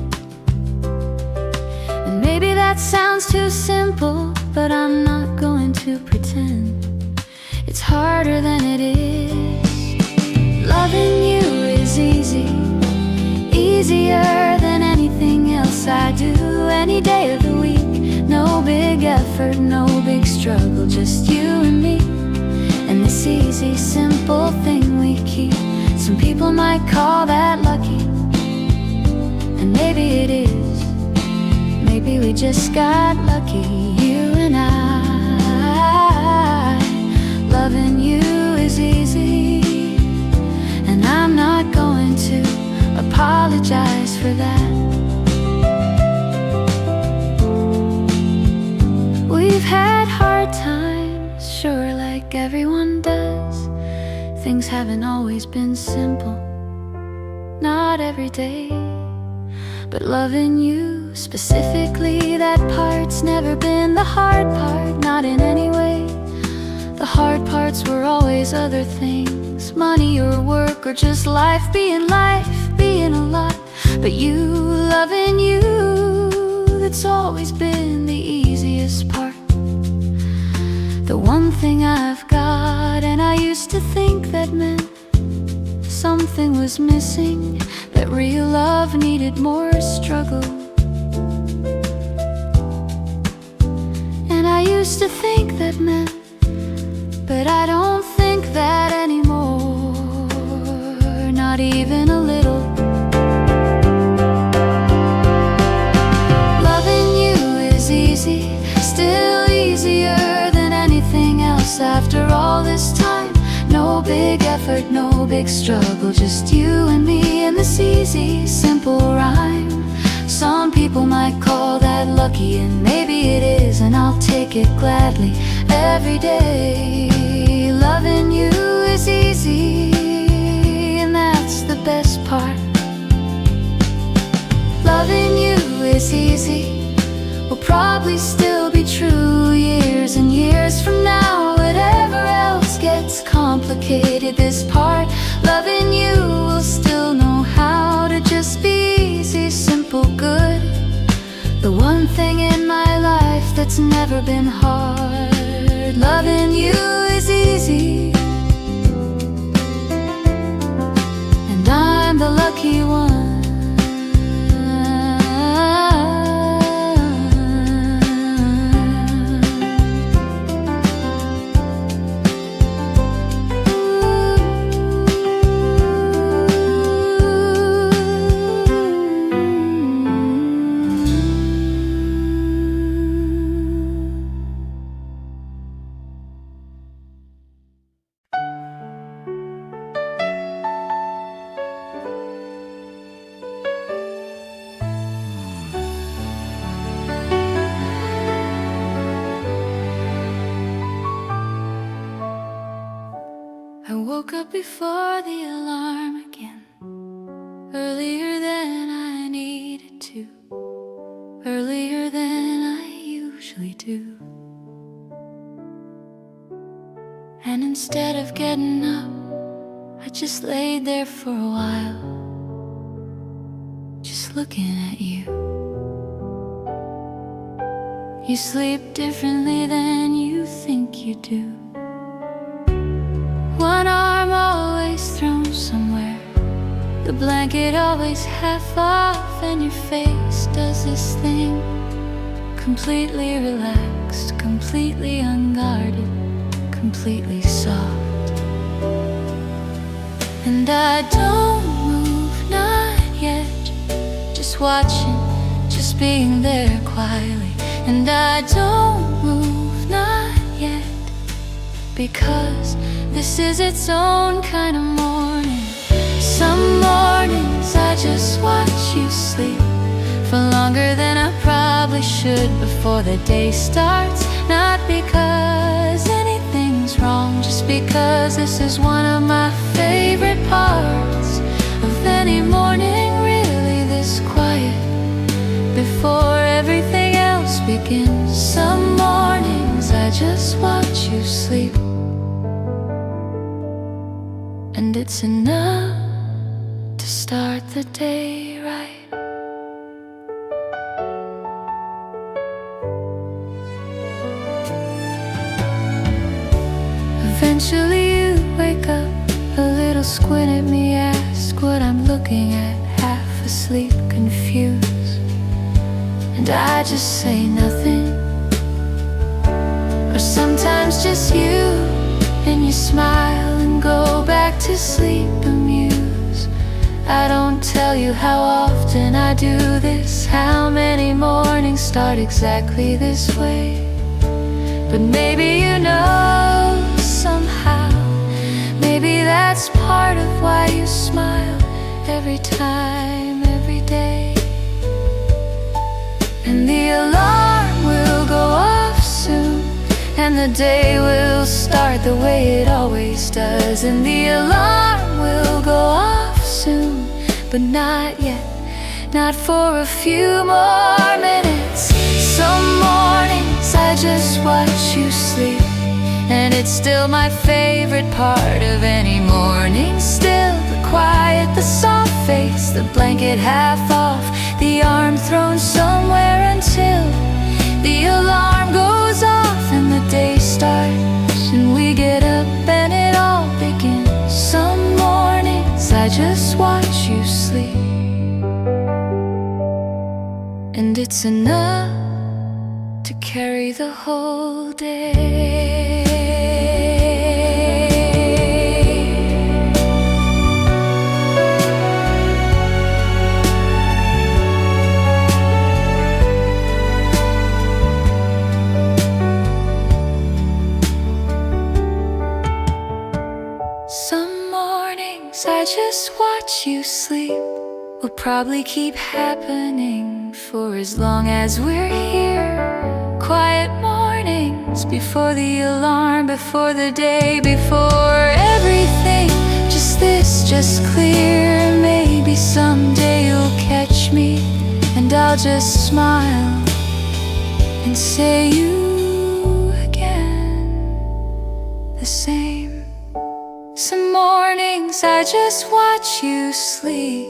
And maybe that sounds too simple, but I'm not going to pretend. It's harder than it is. Loving you is easy, easier than I do any day of the week. No big effort, no big struggle, just you and me, and this easy, simple thing we keep. Some people might call that lucky, and maybe it is. Maybe we just got lucky, you and I. Loving you is easy, and I'm not going to apologize for that. We've had hard times, sure, like everyone does. Things haven't always been simple, not every day. But loving you specifically, that part's never been the hard part, not in any way. The hard parts were always other things, money or work or just life being a lot. But you, loving you, that's always been the easiest part. The one thing I've got, and I used to think that meant something was missing, that real love needed more struggle. And I used to think that meant, but I don't think that anymore, not even a little. Loving you is easy, still easier than anything else after all this time. No big effort, no big struggle, just you and me and this easy, simple rhyme. Some people might call that lucky, and maybe it is, and I'll take it gladly every day. Loving you is easy, and that's the best part. Loving you is easy, will probably still be true years and years from now. Whatever else gets complicated, this part, loving you, will still know how to just be easy, simple, good. The one thing in my life that's never been hard. Loving you is easy, and I'm the lucky one. I woke up before the alarm again, earlier than I needed to, earlier than I usually do. And instead of getting up, I just laid there for a while, just looking at you. You sleep differently than you think you do. One arm always thrown somewhere, the blanket always half off, and your face does this thing, completely relaxed, completely unguarded, completely soft. And I don't move, not yet, just watching, just being there quietly. And I don't move, not yet, because this is its own kind of morning. Some mornings I just watch you sleep for longer than I probably should before the day starts. Not because anything's wrong, just because this is one of my favorite parts of any morning, really this quiet, before everything else begins. Some mornings I just watch you sleep, and it's enough to start the day right. Eventually you wake up, a little squint at me, ask what I'm looking at, half asleep, confused. and I just say nothing. Or sometimes just you, and you smile and go back to sleep amused. I don't tell you how often I do this, how many mornings start exactly this way. But maybe you know somehow, maybe that's part of why you smile every time, every day. And the alarm will go off soon, and the day will start the way it always does. And the alarm will go off soon, but not yet, not for a few more minutes. Some mornings I just watch you sleep, and it's still my favorite part of any morning. Still the quiet, the soft face, the blanket half off, the arm thrown somewhere until the alarm goes off and the day starts, and we get up and it all begins. Some mornings I just watch you sleep, and it's enough to carry the whole day. Some mornings I just watch you sleep, will probably keep happening for as long as we're here. Quiet mornings before the alarm, before the day, before everything. Just this, just clear. Maybe someday you'll catch me, and I'll just smile and say you again, the same. Some mornings I just watch you sleep.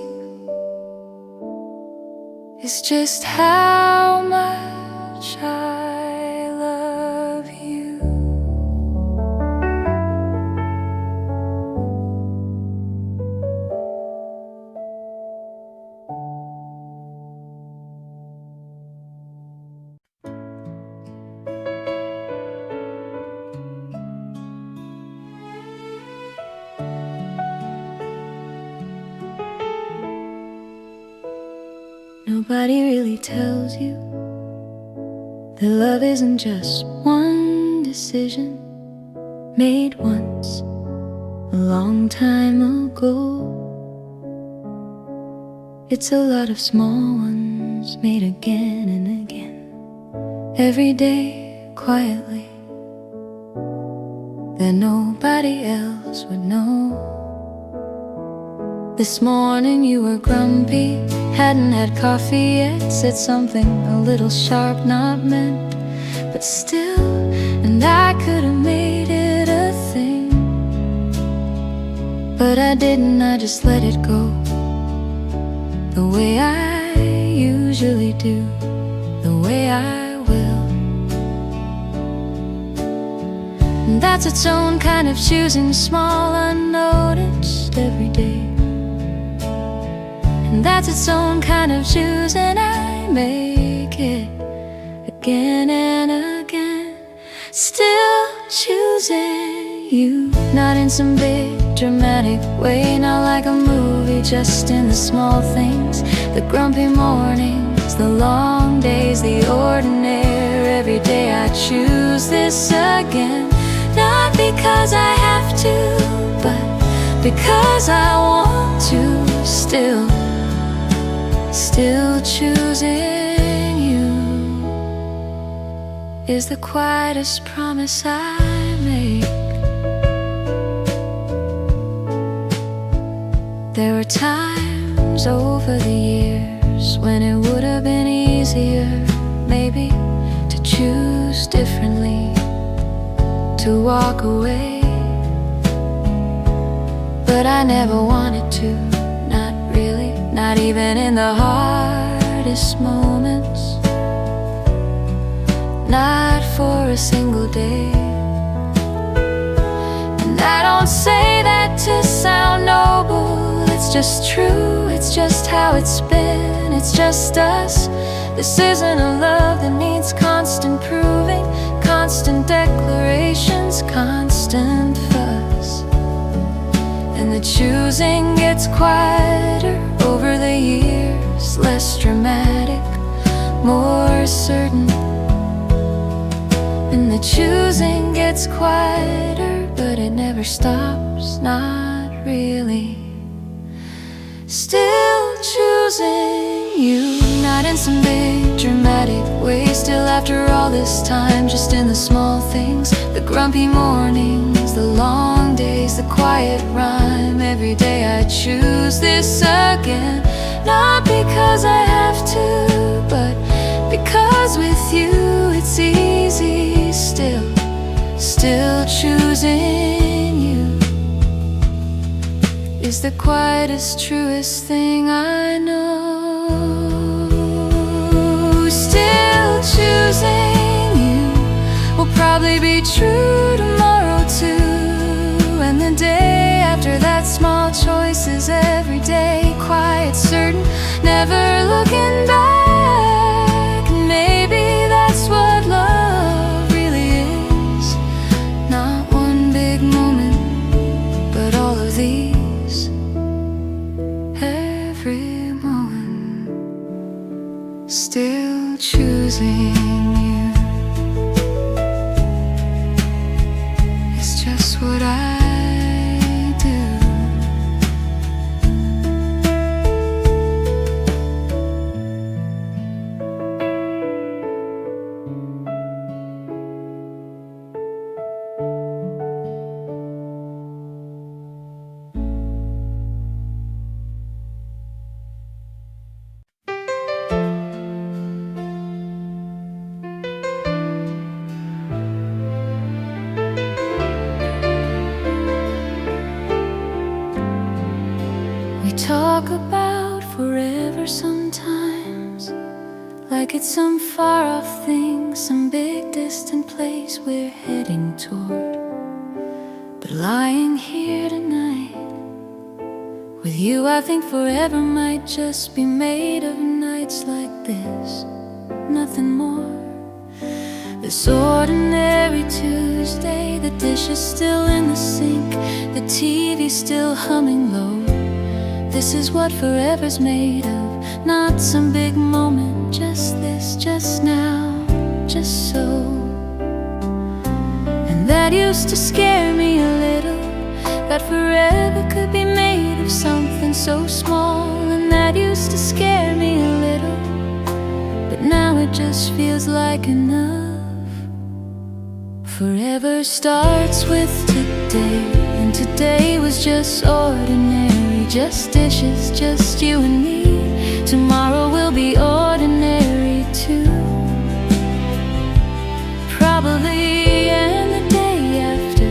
It's just how much I love you. Nobody really tells you that love isn't just one decision made once, a long time ago. It's a lot of small ones made again and again, every day, quietly, that nobody else would know. This morning you were grumpy, hadn't had coffee yet, said something a little sharp, not meant, but still, and I could have made it a thing. But I didn't, I just let it go, the way I usually do, the way I will. And that's its own kind of choosing small, unnoticed every day. And that's its own kind of choosing. I make it again and again, still choosing you. Not in some big dramatic way, not like a movie, just in the small things, the grumpy mornings, the long days, the ordinary. Every day I choose this again, not because I have to, but because I want to. Still choosing you is the quietest promise I make. There were times over the years when it would have been easier, maybe, to choose differently, to walk away. But I never wanted to, not really, not even in the hardest moments, not for a single day. And I don't say that to sound noble, it's just true, it's just how it's been. It's just us, This isn't a love that needs constant proving, constant declarations, constant fuss. And the choosing gets quieter over the years, less dramatic, more certain. And the choosing gets quieter, but it never stops, not really. Still choosing you, not in some big dramatic way. Still after all this time, just in the small things, the grumpy mornings, the long days, the quiet rhyme. Every day I choose this again, not because I have to, but because with you it's easy. Still choosing you is the quietest, truest thing I know. Still choosing you will probably be true tomorrow too, and the day after that. Small choices every day, quiet, certain, never looking back. And maybe that's what love really is, not one big moment, but all of these. Every moment, still choosing you. It's just what I do. We talk about forever sometimes, like it's some far-off thing, some big distant place we're heading toward. But lying here tonight with you, I think forever might just be made of nights like this, nothing more. This ordinary Tuesday, the dishes still in the sink, the TV still humming low. This is what forever's made of, not some big moment, just this, just now, just so. And that used to scare me a little, that forever could be made of something so small. And that used to scare me a little, but now it just feels like enough. Forever starts with today, and today was just ordinary, just dishes, just you and me. Tomorrow will be ordinary too, probably, and the day after.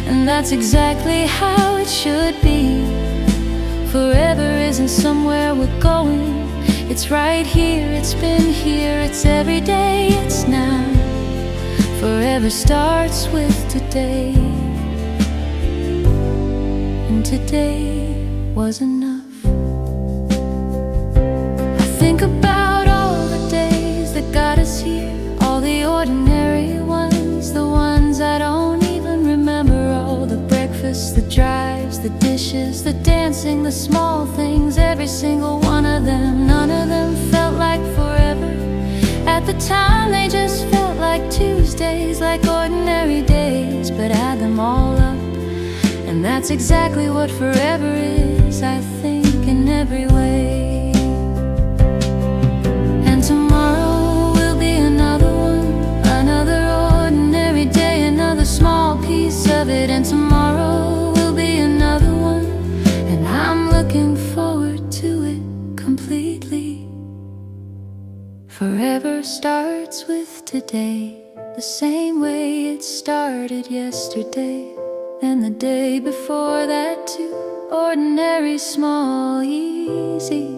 And that's exactly how it should be. Forever isn't somewhere we're going, it's right here, it's been here, it's every day, it's now. Forever starts with today, and today was enough. I think about all the days that got us here, all the ordinary ones, the ones I don't even remember. All the breakfasts, the drives, the dishes, the dancing, the small things, every single one of them. None of them felt like forever. At the time they just felt like Tuesdays, like ordinary days. But add them all up, and that's exactly what forever is, I think, in every way. And tomorrow will be another one, another ordinary day, another small piece of it. And tomorrow will be another one, and I'm looking forward to it completely. Forever starts with today, the same way it started yesterday, and the day before that too. Ordinary, small, easy,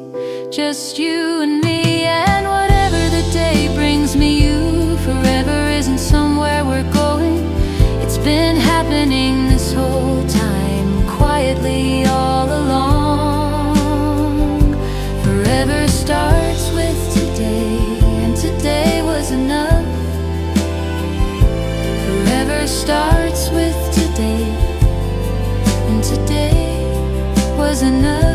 just you and me. And whatever the day brings me, you. Forever isn't somewhere we're going, it's been happening this whole time, quietly all along. Forever starts with today. starts with today, and today was enough.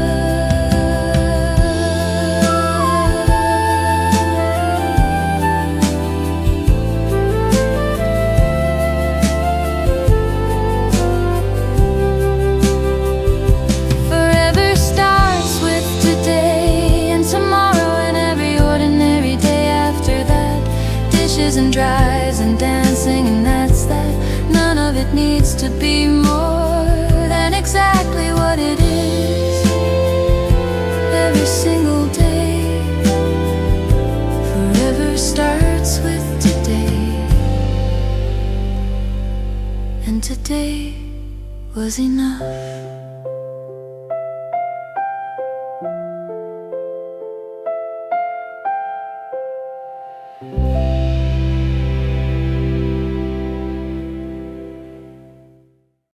Forever starts with today, and tomorrow and every ordinary day after that. Dishes and dries and dancing, and that's that. None of it needs to be more than exactly what it is. Every single day, forever starts with today, and today was enough.